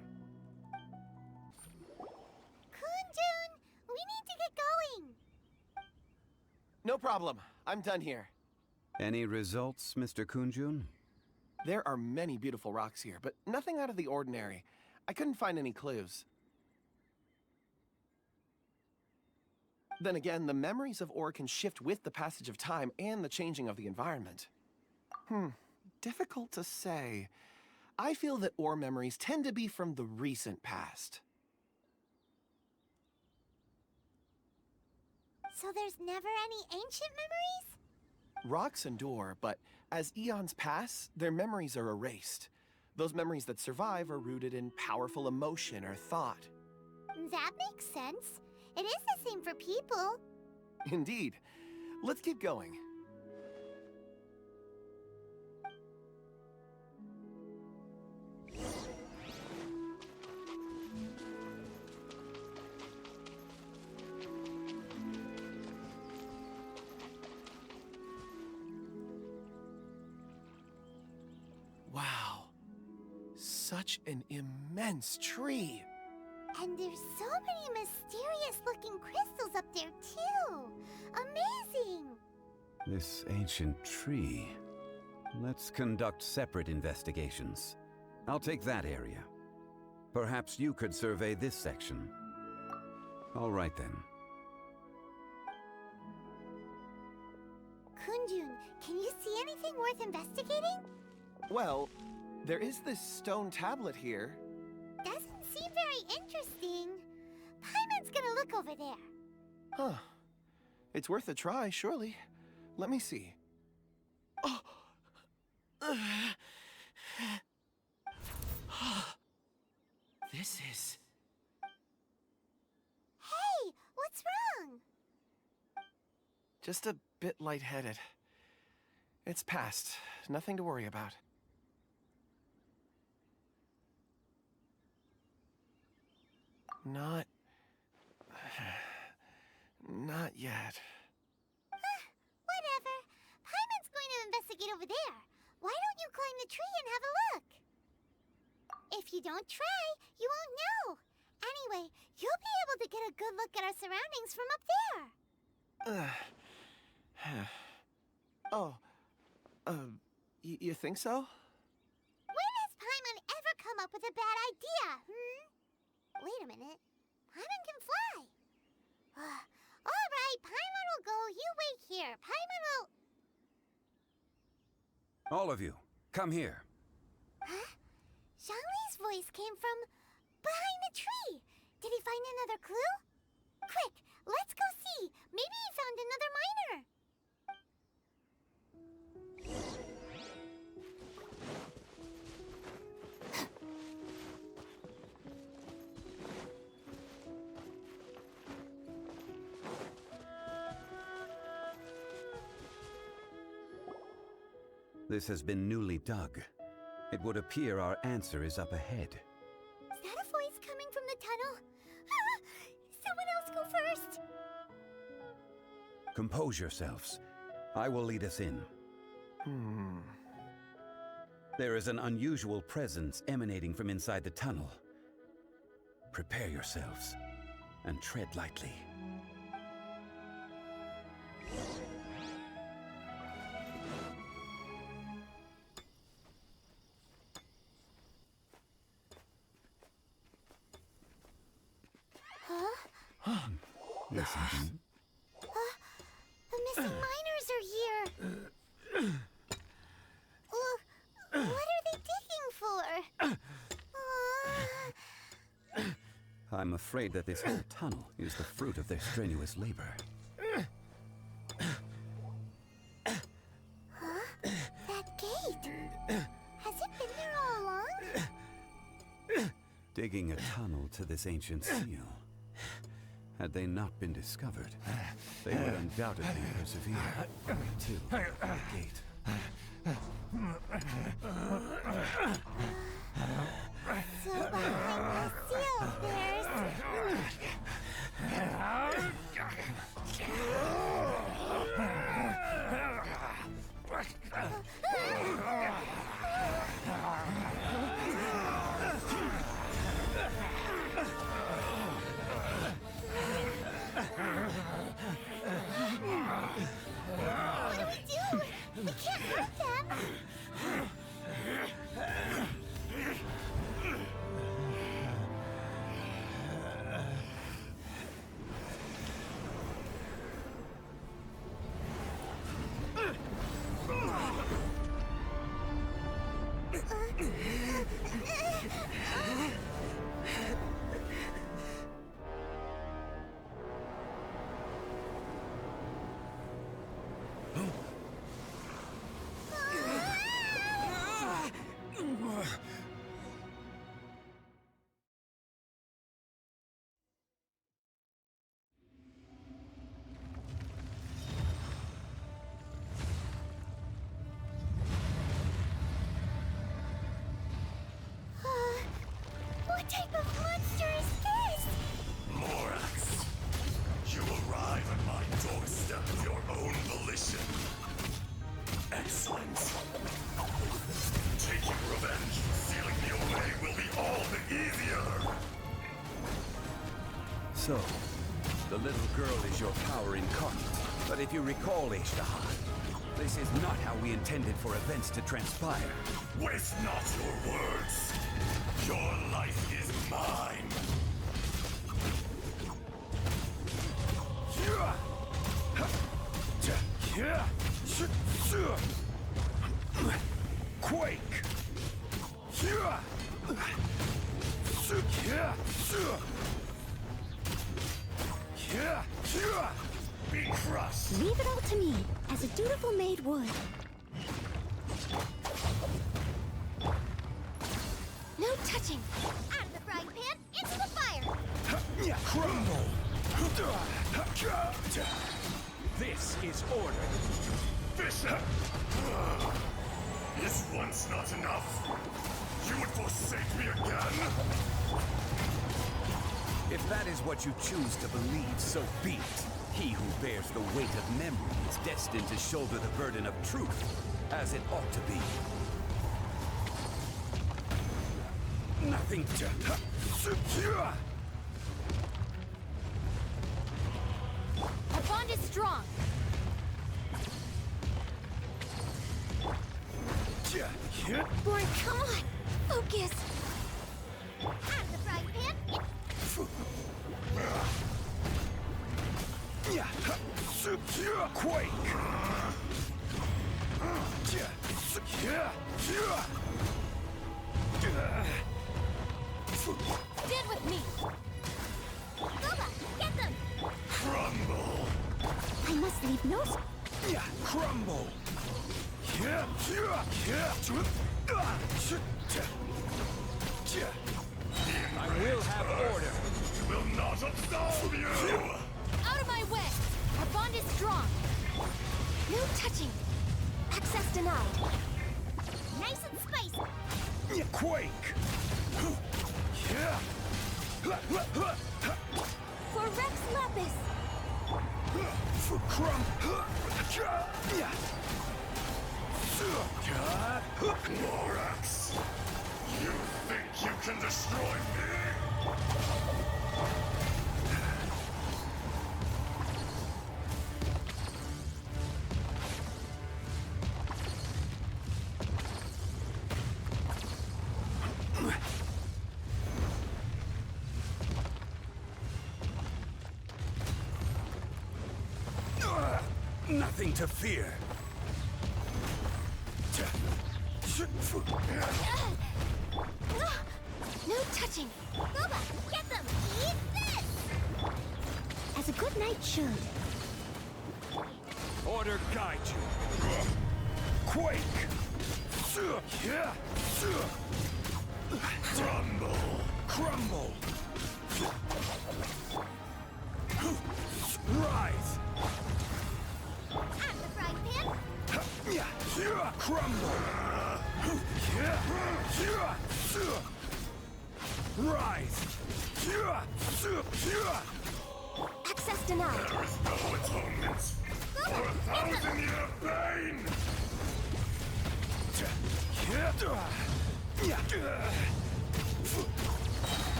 [SPEAKER 2] Kunjun, we need to get going.
[SPEAKER 5] No problem. I'm done here.
[SPEAKER 4] Any results, Mr. Kunjun?
[SPEAKER 5] There are many beautiful rocks here, but nothing out of the ordinary. I couldn't find any clues. Then again, the memories of ore can shift with the passage of time and the changing of the environment. Difficult to say. I feel that ore memories tend to be from the recent past.
[SPEAKER 2] So there's never any ancient memories?
[SPEAKER 5] Rocks endure, but as eons pass, their memories are erased. Those memories that survive are rooted in powerful emotion or thought.
[SPEAKER 2] That makes sense. It is the same for people.
[SPEAKER 5] Indeed. Let's keep going. Wow. Such an immense tree.
[SPEAKER 2] And there's so many mysterious-looking crystals up there, too. Amazing!
[SPEAKER 4] This ancient tree. Let's conduct separate investigations. I'll take that area. Perhaps you could survey this section. All right then.
[SPEAKER 2] Kunjun, can you see anything worth investigating?
[SPEAKER 5] Well, there is this stone tablet here.
[SPEAKER 2] Doesn't seem very interesting. Paimon's gonna look over there.
[SPEAKER 5] Huh. It's worth a try, surely. Let me see. Oh! This is...
[SPEAKER 2] Hey, what's wrong?
[SPEAKER 5] just a bit lightheaded. It's past. Nothing to worry about. Not yet.
[SPEAKER 2] Whatever. Paimon's going to investigate over there. Why don't you climb the tree and have a look? If you don't try, you won't know. Anyway, you'll be able to get a good look at our surroundings from up there.
[SPEAKER 5] You think so?
[SPEAKER 2] When has Paimon ever come up with a bad idea, Wait a minute. Paimon can fly. All right, Paimon will go. You wait here. Paimon will...
[SPEAKER 4] All of you, come here.
[SPEAKER 2] Huh? Zhongli's voice came from behind the tree. Did he find another clue? Quick, let's go see. Maybe he found another miner.
[SPEAKER 4] This has been newly dug. It would appear our answer is up ahead.
[SPEAKER 2] Is that a voice coming from the tunnel? Someone else go first.
[SPEAKER 4] Compose yourselves. I will lead us in. There is an unusual presence emanating from inside the tunnel. Prepare yourselves and tread lightly. Listen.
[SPEAKER 2] The missing miners are here. What are they digging for?
[SPEAKER 4] I'm afraid that this whole tunnel is the fruit of their strenuous labor.
[SPEAKER 2] That gate. Has it been there all along?
[SPEAKER 4] Digging a tunnel to this ancient seal. Had they not been discovered, they would undoubtedly persevere till the gate.
[SPEAKER 2] So behind the seal, there's... What do we do? We can't hurt them. What type of monster is this?
[SPEAKER 11] Morax, you arrive at my doorstep of your own volition. Excellent. Taking revenge, sealing me away will be all the easier.
[SPEAKER 4] So, the little girl is your power incarnate. But if you recall, Ishtaha, this is not how we intended for events to transpire.
[SPEAKER 11] Waste not your words. Your life is mine.
[SPEAKER 4] Quake!
[SPEAKER 11] Be crushed.
[SPEAKER 2] Leave it all to me, as a dutiful maid would. No touching. Out of the frying pan, into the fire.
[SPEAKER 4] Crumble!
[SPEAKER 11] This is order. Bishop! Is once not enough? You would forsake me again?
[SPEAKER 4] If that is what you choose to believe, so be it. He who bears the weight of memory is destined to shoulder the burden of truth, as it ought to be. Nothing to secure.
[SPEAKER 2] Our bond is strong. Boy, come on. Focus. Out of the frying pan.
[SPEAKER 4] Secure quake.
[SPEAKER 2] Stand with me. Boba, get them.
[SPEAKER 11] Crumble.
[SPEAKER 2] I must leave no...
[SPEAKER 4] Crumble. I will have order.
[SPEAKER 11] Will not absolve you.
[SPEAKER 2] Out of my way. Our bond is strong. No touching. Access denied. Nice and spicy.
[SPEAKER 4] Quake.
[SPEAKER 2] For Rex Lapis.
[SPEAKER 11] Morax, you think you can destroy me?
[SPEAKER 4] Nothing to fear.
[SPEAKER 2] No touching. Boba, get them. Eat this. As a good knight should.
[SPEAKER 4] Order guide you. Quake.
[SPEAKER 11] Crumble.
[SPEAKER 4] Crumble.
[SPEAKER 11] Rise!
[SPEAKER 2] Access denied.
[SPEAKER 11] There is no atonement for 1,000-year pain!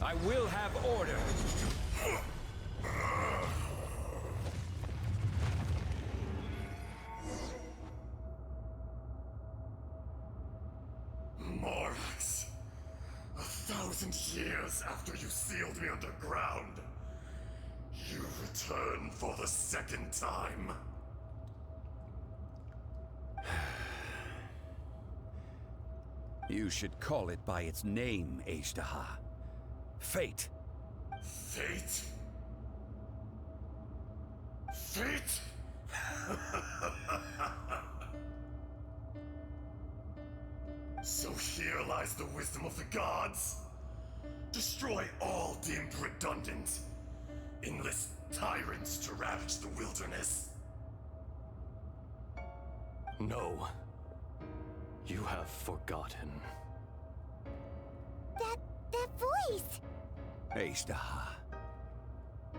[SPEAKER 12] I will have order.
[SPEAKER 11] Morax, 1,000 years after you sealed me underground, you return for the second time.
[SPEAKER 4] You should call it by its name, Ajdaha. Fate.
[SPEAKER 11] Fate? Fate? So here lies the wisdom of the gods. Destroy all deemed redundant. Enlist tyrants to ravage the wilderness.
[SPEAKER 13] No. You have forgotten.
[SPEAKER 2] That voice!
[SPEAKER 4] Ajdaha.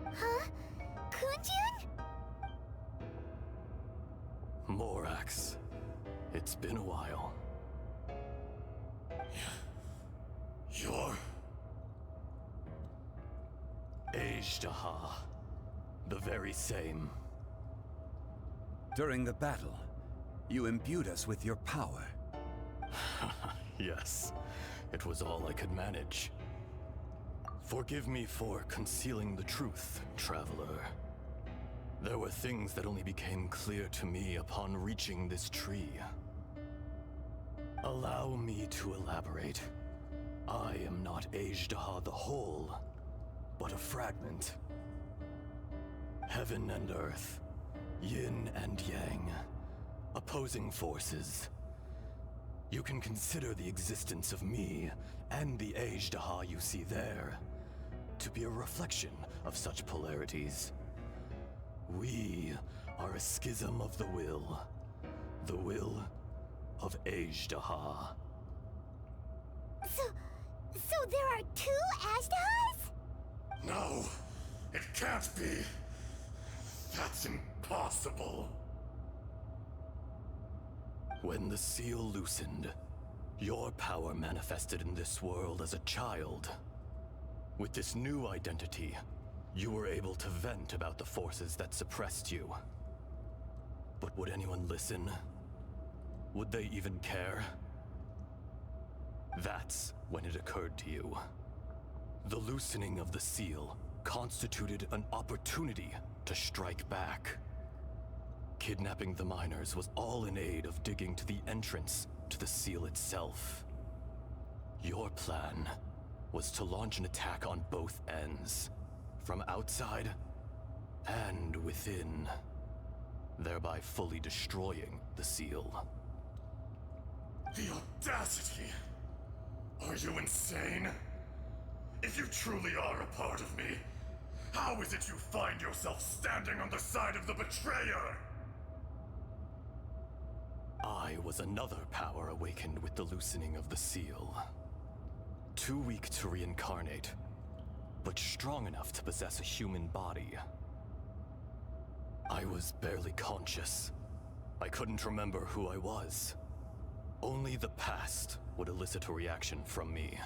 [SPEAKER 2] Huh? Kunjun?
[SPEAKER 13] Morax. It's been a while.
[SPEAKER 11] You're...
[SPEAKER 13] Ajdaha. The very same.
[SPEAKER 4] During the battle, you imbued us with your power.
[SPEAKER 13] Yes, it was all I could manage. Forgive me for concealing the truth, traveler. There were things that only became clear to me upon reaching this tree. Allow me to elaborate. I am not Ajdaha the whole, but a fragment. Heaven and earth, yin and yang, opposing forces. You can consider the existence of me and the Ajdaha you see there to be a reflection of such polarities. We are a schism of the will of Ajdaha.
[SPEAKER 2] So there are two Ajdahas?
[SPEAKER 11] No, it can't be. That's impossible.
[SPEAKER 13] When the seal loosened, your power manifested in this world as a child. With this new identity, you were able to vent about the forces that suppressed you. But would anyone listen? Would they even care? That's when it occurred to you. The loosening of the seal constituted an opportunity to strike back. Kidnapping the miners was all in aid of digging to the entrance to the seal itself. Your plan was to launch an attack on both ends, from outside and within, thereby fully destroying the seal.
[SPEAKER 11] The audacity! Are you insane? If you truly are a part of me, how is it you find yourself standing on the side of the betrayer?
[SPEAKER 13] I was another power awakened with the loosening of the seal. Too weak to reincarnate, but strong enough to possess a human body. I was barely conscious. I couldn't remember who I was. Only the past would elicit a reaction from me.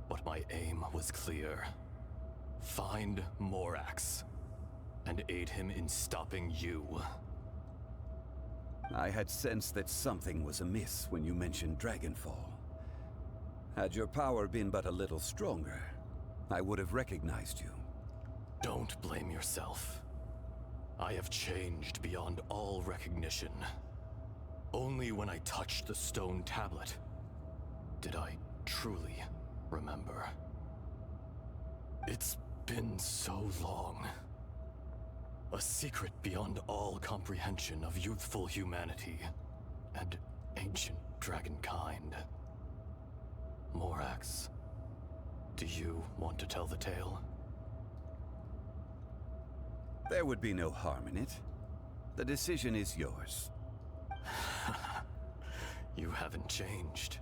[SPEAKER 13] But my aim was clear. Find Morax, and aid him in stopping you.
[SPEAKER 4] I had sensed that something was amiss when you mentioned Dragonfall. Had your power been but a little stronger, I would have recognized you.
[SPEAKER 13] Don't blame yourself. I have changed beyond all recognition. Only when I touched the stone tablet did I truly remember. It's been so long. A secret beyond all comprehension of youthful humanity and ancient dragonkind. Morax, do you want to tell the tale?
[SPEAKER 4] There would be no harm in it. The decision is yours.
[SPEAKER 13] You haven't changed.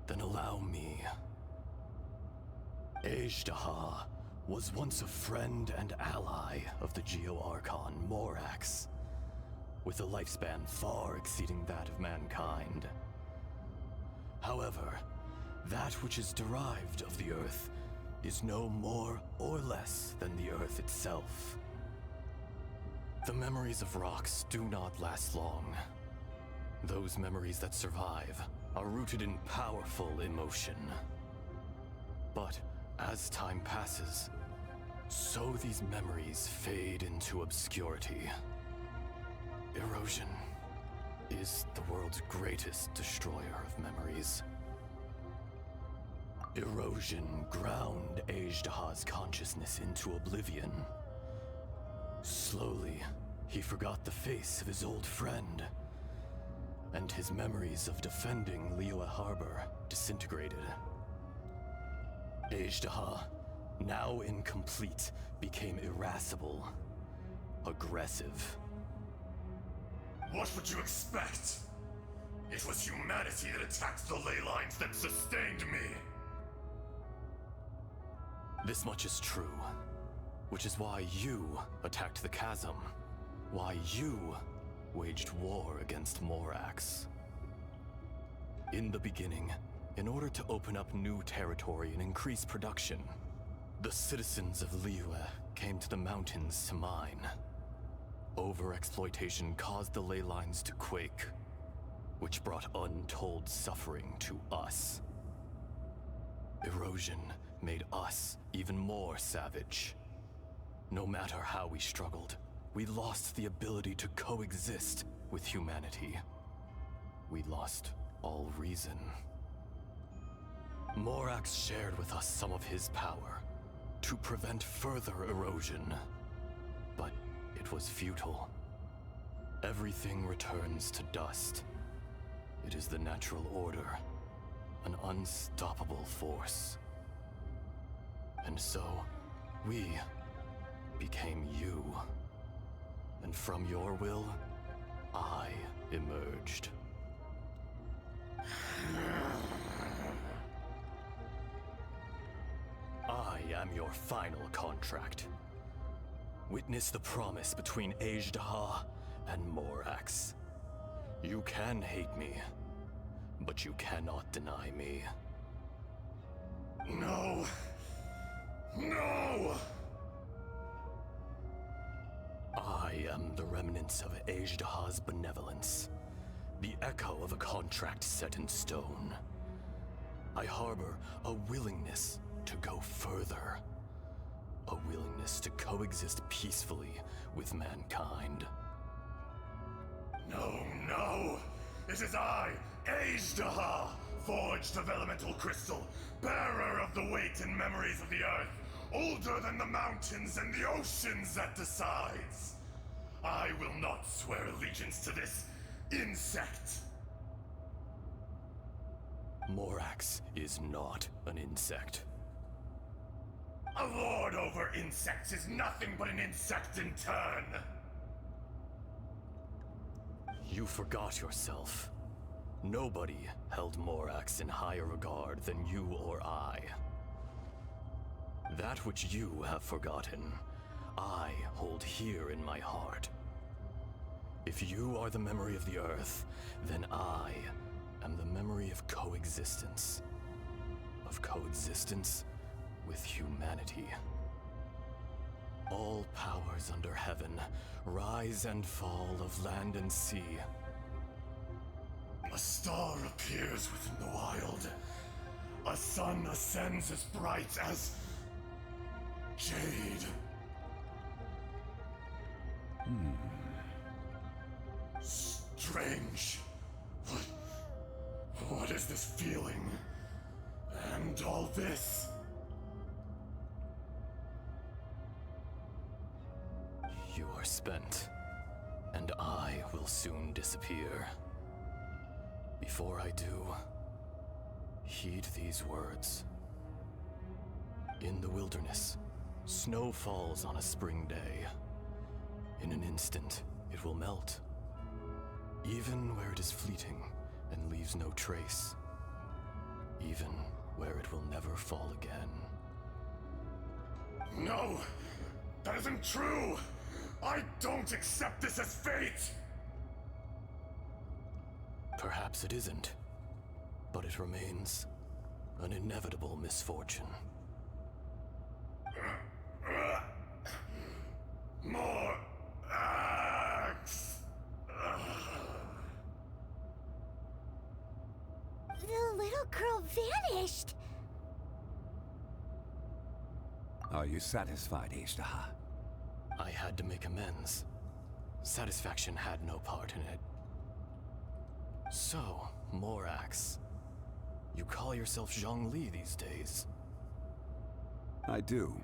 [SPEAKER 13] Then allow me. Ajdaha was once a friend and ally of the Geo-Archon Morax, with a lifespan far exceeding that of mankind. However, that which is derived of the Earth is no more or less than the Earth itself. The memories of rocks do not last long. Those memories that survive are rooted in powerful emotion. But as time passes, so these memories fade into obscurity. Erosion is the world's greatest destroyer of memories. Erosion ground Ajdaha's consciousness into oblivion. Slowly, he forgot the face of his old friend, and his memories of defending Liyue Harbor disintegrated. Ajdaha, now incomplete, became irascible, aggressive.
[SPEAKER 11] What would you expect? It was humanity that attacked the ley lines that sustained me.
[SPEAKER 13] This much is true, which is why you attacked the chasm, why you waged war against Morax. In the beginning, in order to open up new territory and increase production, the citizens of Liyue came to the mountains to mine. Overexploitation caused the ley lines to quake, which brought untold suffering to us. Erosion made us even more savage. No matter how we struggled, we lost the ability to coexist with humanity. We lost all reason. Morax shared with us some of his power to prevent further erosion, but it was futile. Everything returns to dust. It is the natural order, an unstoppable force. And so, we became you. And from your will, I emerged. I am your final contract. Witness the promise between Ajdaha and Morax. You can hate me, but you cannot deny me.
[SPEAKER 11] No! No!
[SPEAKER 13] I am the remnants of Ajdaha's benevolence, the echo of a contract set in stone. I harbor a willingness to go further, a willingness to coexist peacefully with mankind.
[SPEAKER 11] No, no! It is I, Ajdaha, forged of elemental crystal, bearer of the weight and memories of the earth, older than the mountains and the oceans that decides. I will not swear allegiance to this insect.
[SPEAKER 13] Morax is not an insect.
[SPEAKER 11] A lord over insects is nothing but an insect in turn.
[SPEAKER 13] You forgot yourself. Nobody held Morax in higher regard than you or I. That which you have forgotten, I hold here in my heart. If you are the memory of the Earth, then I am the memory of coexistence. Of coexistence with humanity. All powers under heaven, rise and fall of land and sea.
[SPEAKER 11] A star appears within the wild. A sun ascends as bright as jade. Strange. What is this feeling? And all this?
[SPEAKER 13] You are spent, and I will soon disappear. Before I do, heed these words. In the wilderness, snow falls on a spring day. In an instant, it will melt, even where it is fleeting and leaves no trace. even where it will never fall again.
[SPEAKER 11] No! That isn't true! I don't accept this as fate!
[SPEAKER 13] Perhaps it isn't, but it remains an inevitable misfortune.
[SPEAKER 11] More axe!
[SPEAKER 2] The little girl vanished!
[SPEAKER 4] Are you satisfied, Ishtaha?
[SPEAKER 13] I had to make amends. Satisfaction had no part in it. So, Morax, you call yourself Zhongli these days?
[SPEAKER 4] I do.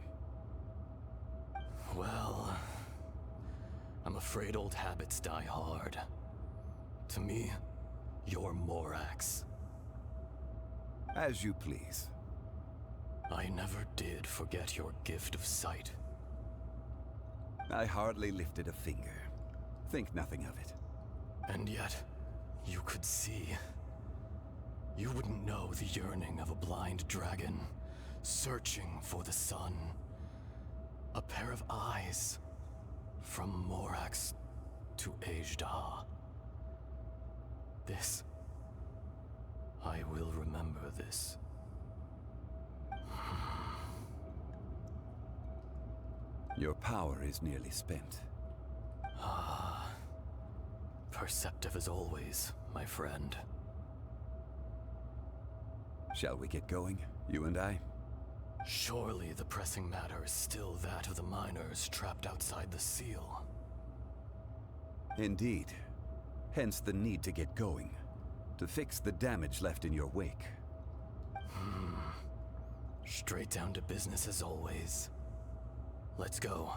[SPEAKER 13] Well, I'm afraid old habits die hard. To me, you're Morax.
[SPEAKER 4] As you please.
[SPEAKER 13] I never did forget your gift of sight.
[SPEAKER 4] I hardly lifted a finger. Think nothing of it.
[SPEAKER 13] And yet, you could see. You wouldn't know the yearning of a blind dragon, searching for the sun. A pair of eyes, from Morax to Ejdah. This, I will remember this.
[SPEAKER 4] Your power is nearly spent.
[SPEAKER 13] Ah, perceptive as always, my friend.
[SPEAKER 4] Shall we get going, you and I?
[SPEAKER 13] Surely the pressing matter is still that of the miners trapped outside the seal.
[SPEAKER 4] Indeed. Hence the need to get going. To fix the damage left in your wake.
[SPEAKER 13] Straight down to business as always. Let's go.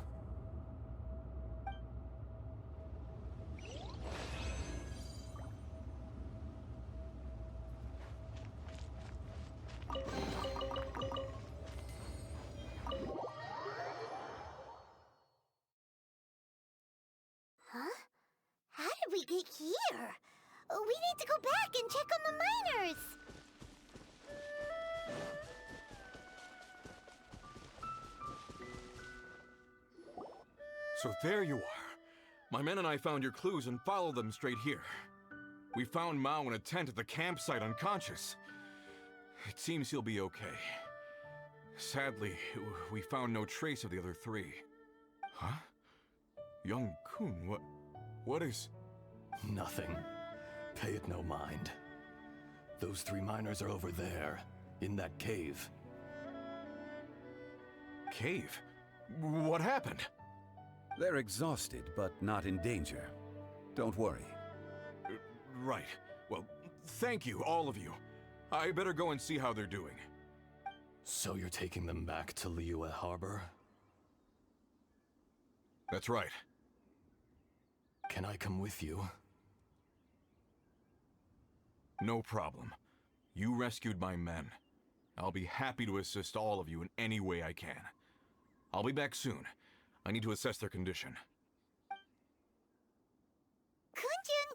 [SPEAKER 2] Huh? How did we get here? We need to go back and check on the miners!
[SPEAKER 3] So there you are. My men and I found your clues and followed them straight here. We found Mao in a tent at the campsite unconscious. It seems he'll be okay. Sadly, we found no trace of the other three. Huh? Young Kun, what is...
[SPEAKER 13] Nothing. Pay it no mind. Those three miners are over there, in that cave.
[SPEAKER 3] Cave? What happened?
[SPEAKER 4] They're exhausted, but not in danger. Don't worry.
[SPEAKER 3] Right. Well, thank you, all of you. I better go and see how they're doing.
[SPEAKER 13] So you're taking them back to Liyue Harbor?
[SPEAKER 3] That's right.
[SPEAKER 13] Can I come with you?
[SPEAKER 3] No problem. You rescued my men. I'll be happy to assist all of you in any way I can. I'll be back soon. I need to assess their condition.
[SPEAKER 2] Kunjun,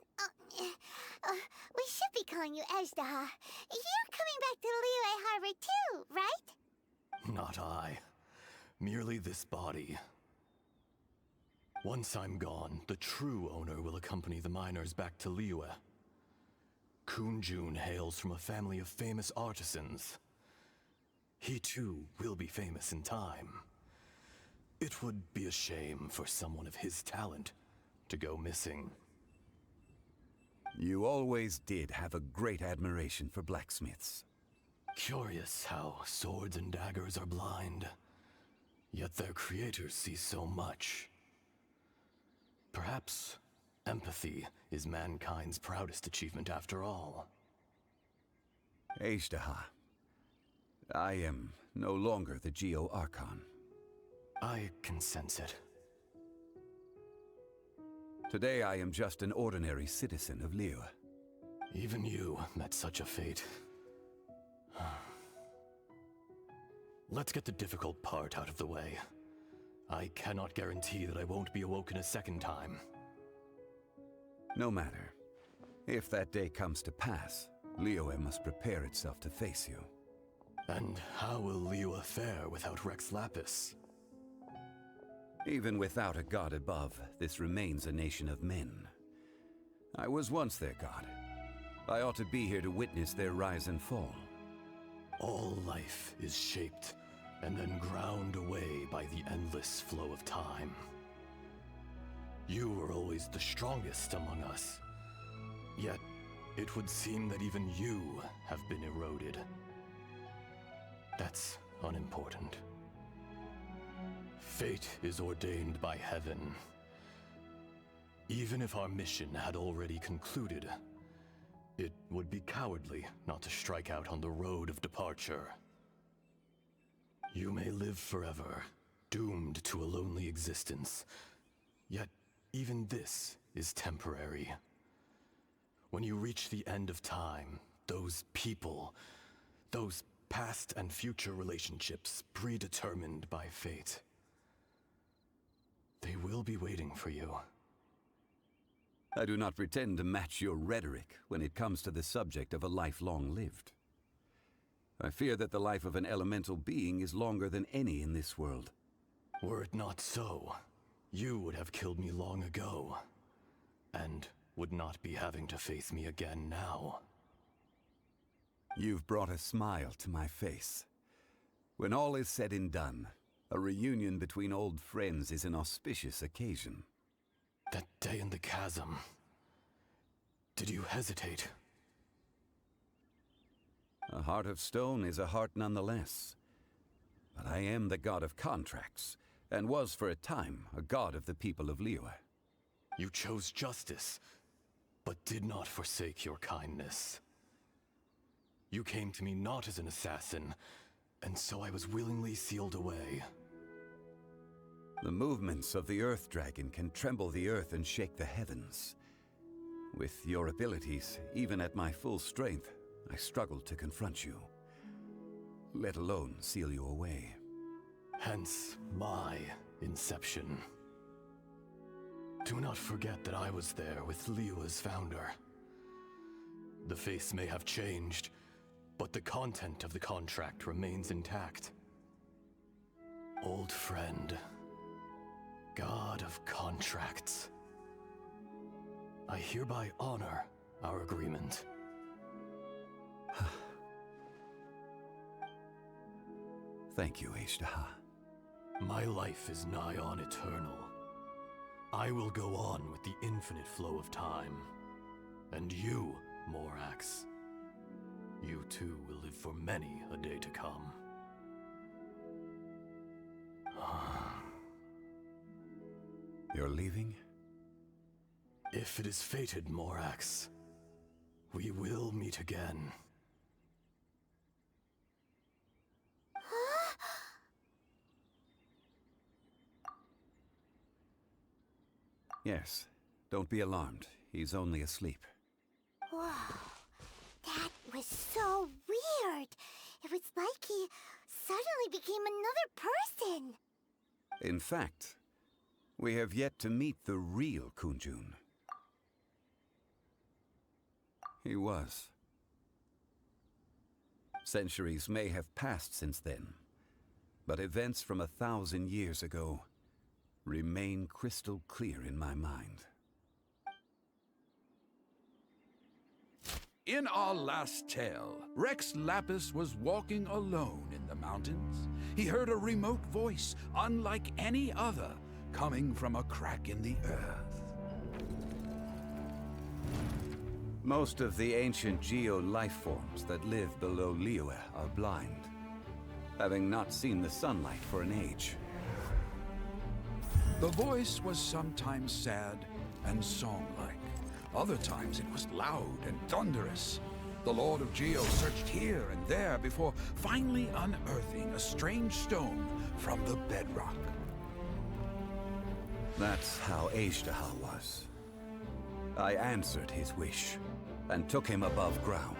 [SPEAKER 2] we should be calling you Ejdah. You're coming back to Liyue Harbor too, right?
[SPEAKER 13] Not I. Merely this body. Once I'm gone, the true owner will accompany the miners back to Liyue. Kunjun hails from a family of famous artisans. He too will be famous in time. It would be a shame for someone of his talent to go missing.
[SPEAKER 4] You always did have a great admiration for blacksmiths.
[SPEAKER 13] Curious how swords and daggers are blind, yet their creators see so much. Perhaps empathy is mankind's proudest achievement after all.
[SPEAKER 4] Ejdah, I am no longer the Geo-Archon.
[SPEAKER 13] I can sense it.
[SPEAKER 4] Today I am just an ordinary citizen of Liyue.
[SPEAKER 13] Even you met such a fate. Let's get the difficult part out of the way. I cannot guarantee that I won't be awoken a second time.
[SPEAKER 4] No matter. If that day comes to pass, Liyue must prepare itself to face you.
[SPEAKER 13] And how will Liyue fare without Rex Lapis?
[SPEAKER 4] Even without a god above, this remains a nation of men. I was once their god. I ought to be here to witness their rise and fall.
[SPEAKER 13] All life is shaped and then ground away by the endless flow of time. You were always the strongest among us. Yet, it would seem that even you have been eroded. That's unimportant. Fate is ordained by heaven. Even if our mission had already concluded, it would be cowardly not to strike out on the road of departure. You may live forever, doomed to a lonely existence. Yet, even this is temporary. When you reach the end of time, those people, those past and future relationships predetermined by fate, they will be waiting for you.
[SPEAKER 4] I do not pretend to match your rhetoric when it comes to the subject of a life long lived. I fear that the life of an elemental being is longer than any in this world.
[SPEAKER 13] Were it not so, you would have killed me long ago, and would not be having to face me again now.
[SPEAKER 4] You've brought a smile to my face. When all is said and done, a reunion between old friends is an auspicious occasion.
[SPEAKER 13] That day in the chasm, did you hesitate?
[SPEAKER 4] A heart of stone is a heart nonetheless. But I am the god of contracts, and was for a time a god of the people of Liyue.
[SPEAKER 13] You chose justice, but did not forsake your kindness. You came to me not as an assassin, and so I was willingly sealed away.
[SPEAKER 4] The movements of the Earth Dragon can tremble the earth and shake the heavens. With your abilities, even at my full strength, I struggled to confront you, let alone seal you away.
[SPEAKER 13] Hence my inception. Do not forget that I was there with Liyue's founder. The face may have changed, but the content of the contract remains intact. Old friend, God of contracts, I hereby honor our agreement.
[SPEAKER 4] Thank you, Ashtaha.
[SPEAKER 13] My life is nigh on eternal. I will go on with the infinite flow of time. And you, Morax, you too will live for many a day to come.
[SPEAKER 4] You're leaving?
[SPEAKER 13] If it is fated, Morax, we will meet again.
[SPEAKER 4] Yes. Don't be alarmed. He's only asleep.
[SPEAKER 2] Whoa. That was so weird. It was like he suddenly became another person.
[SPEAKER 4] In fact, we have yet to meet the real Kunjun. He was. Centuries may have passed since then, but events from 1,000 years ago remain crystal clear in my mind.
[SPEAKER 12] In our last tale, Rex Lapis was walking alone in the mountains. He heard a remote voice, unlike any other, coming from a crack in the earth.
[SPEAKER 4] Most of the ancient geo-life forms that live below Liyue are blind, having not seen the sunlight for an age.
[SPEAKER 12] The voice was sometimes sad and song-like. Other times it was loud and thunderous. The Lord of Geo searched here and there before finally unearthing a strange stone from the bedrock.
[SPEAKER 4] That's how Ashtaha was. I answered his wish and took him above ground.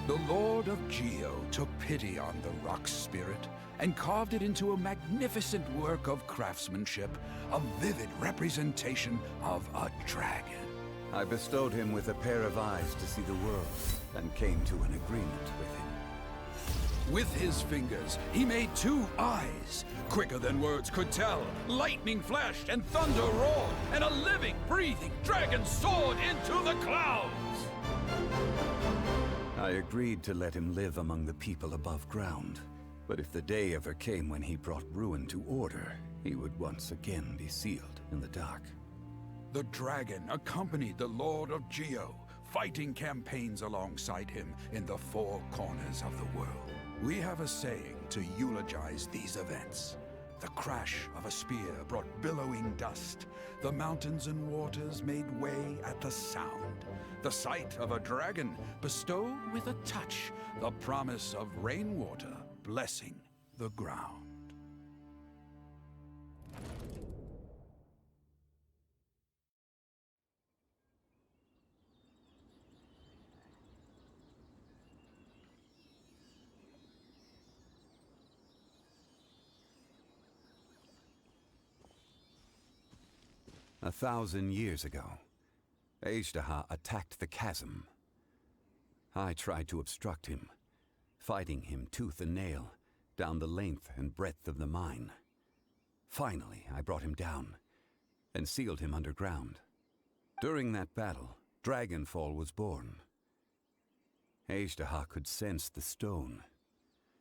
[SPEAKER 12] The Lord of Geo took pity on the rock spirit and carved it into a magnificent work of craftsmanship, a vivid representation of a dragon.
[SPEAKER 4] I bestowed him with a pair of eyes to see the world, and came to an agreement with him.
[SPEAKER 12] With his fingers, he made 2 eyes. Quicker than words could tell, lightning flashed and thunder roared, and a living, breathing dragon soared into the clouds.
[SPEAKER 4] I agreed to let him live among the people above ground. But if the day ever came when he brought ruin to order, he would once again be sealed in the dark.
[SPEAKER 12] The dragon accompanied the Lord of Geo, fighting campaigns alongside him in the 4 corners of the world. We have a saying to eulogize these events. The crash of a spear brought billowing dust. The mountains and waters made way at the sound. The sight of a dragon bestowed with a touch the promise of rainwater blessing the ground.
[SPEAKER 4] A 1,000 years ago, Azhdaha attacked the chasm. I tried to obstruct him, fighting him tooth and nail down the length and breadth of the mine. Finally, I brought him down and sealed him underground. During that battle, Dragonfall was born. Azhdaha could sense the stone.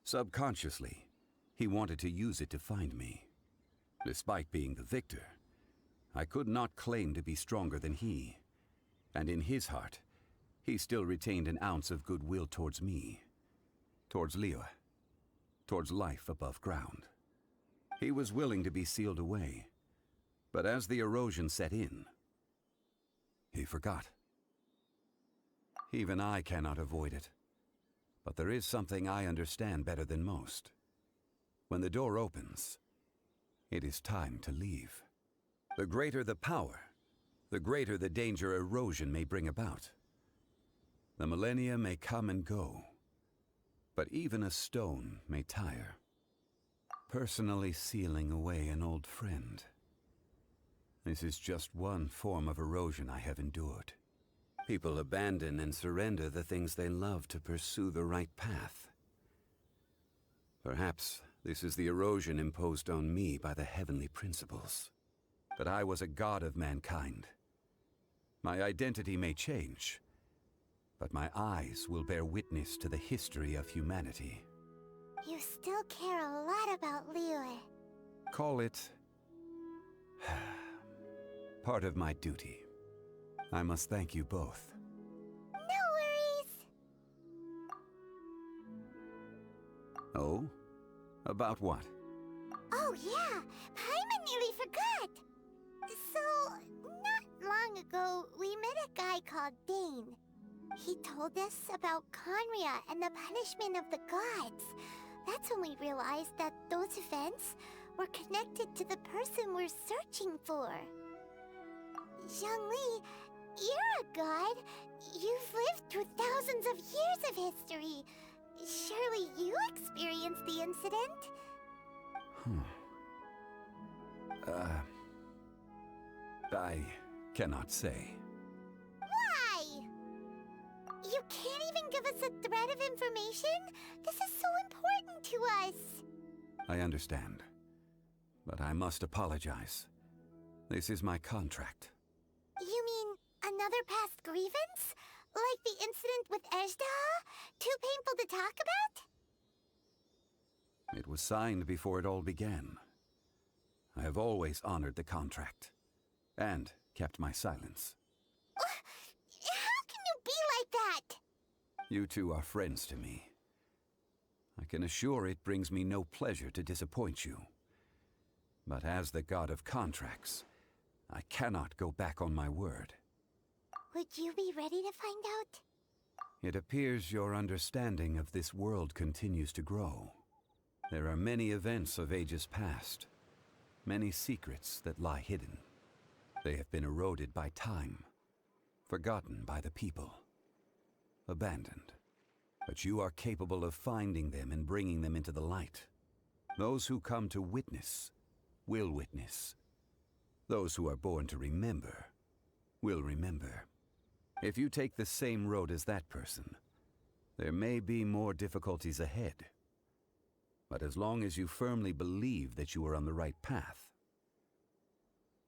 [SPEAKER 4] Subconsciously, he wanted to use it to find me. Despite being the victor, I could not claim to be stronger than he, and in his heart, he still retained an ounce of goodwill towards me, towards Liyue, towards life above ground. He was willing to be sealed away, but as the erosion set in, he forgot. Even I cannot avoid it, but there is something I understand better than most. When the door opens, it is time to leave. The greater the power, the greater the danger erosion may bring about. The millennia may come and go, but even a stone may tire. Personally sealing away an old friend. This is just one form of erosion I have endured. People abandon and surrender the things they love to pursue the right path. Perhaps this is the erosion imposed on me by the heavenly principles. But I was a god of mankind. My identity may change, but my eyes will bear witness to the history of humanity.
[SPEAKER 2] You still care a lot about Liyue.
[SPEAKER 4] Call it part of my duty. I must thank you both.
[SPEAKER 2] No worries.
[SPEAKER 4] Oh? About what?
[SPEAKER 2] Oh yeah, Paimon nearly forgot. So, not long ago, we met a guy called Dane. He told us about Conria and the punishment of the gods. That's when we realized that those events were connected to the person we're searching for. Zhongli, you're a god. You've lived through thousands of years of history. Surely you experienced the incident?
[SPEAKER 4] I cannot say.
[SPEAKER 2] Why? You can't even give us a thread of information? This is so important to us.
[SPEAKER 4] I understand, but I must apologize. This is my contract.
[SPEAKER 2] You mean another past grievance? Like the incident with Azhdaha? Too painful to talk about?
[SPEAKER 4] It was signed before it all began. I have always honored the contract, and kept my silence.
[SPEAKER 2] How can you be like that?
[SPEAKER 4] You two are friends to me. I can assure it brings me no pleasure to disappoint you. But as the god of contracts, I cannot go back on my word.
[SPEAKER 2] Would you be ready to find out?
[SPEAKER 4] It appears your understanding of this world continues to grow. There are many events of ages past, many secrets that lie hidden. They have been eroded by time, forgotten by the people, abandoned. But you are capable of finding them and bringing them into the light. Those who come to witness will witness. Those who are born to remember will remember. If you take the same road as that person, there may be more difficulties ahead. But as long as you firmly believe that you are on the right path,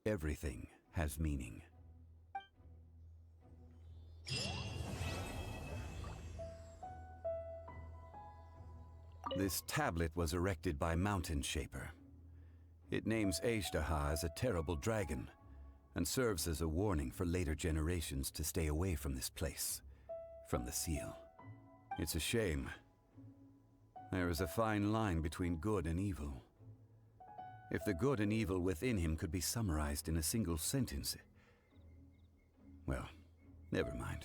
[SPEAKER 4] everything has meaning. This tablet was erected by Mountain Shaper. It names Azhdaha as a terrible dragon, and serves as a warning for later generations to stay away from this place, from the seal. It's a shame. There is a fine line between good and evil. If the good and evil within him could be summarized in a single sentence... Well, never mind.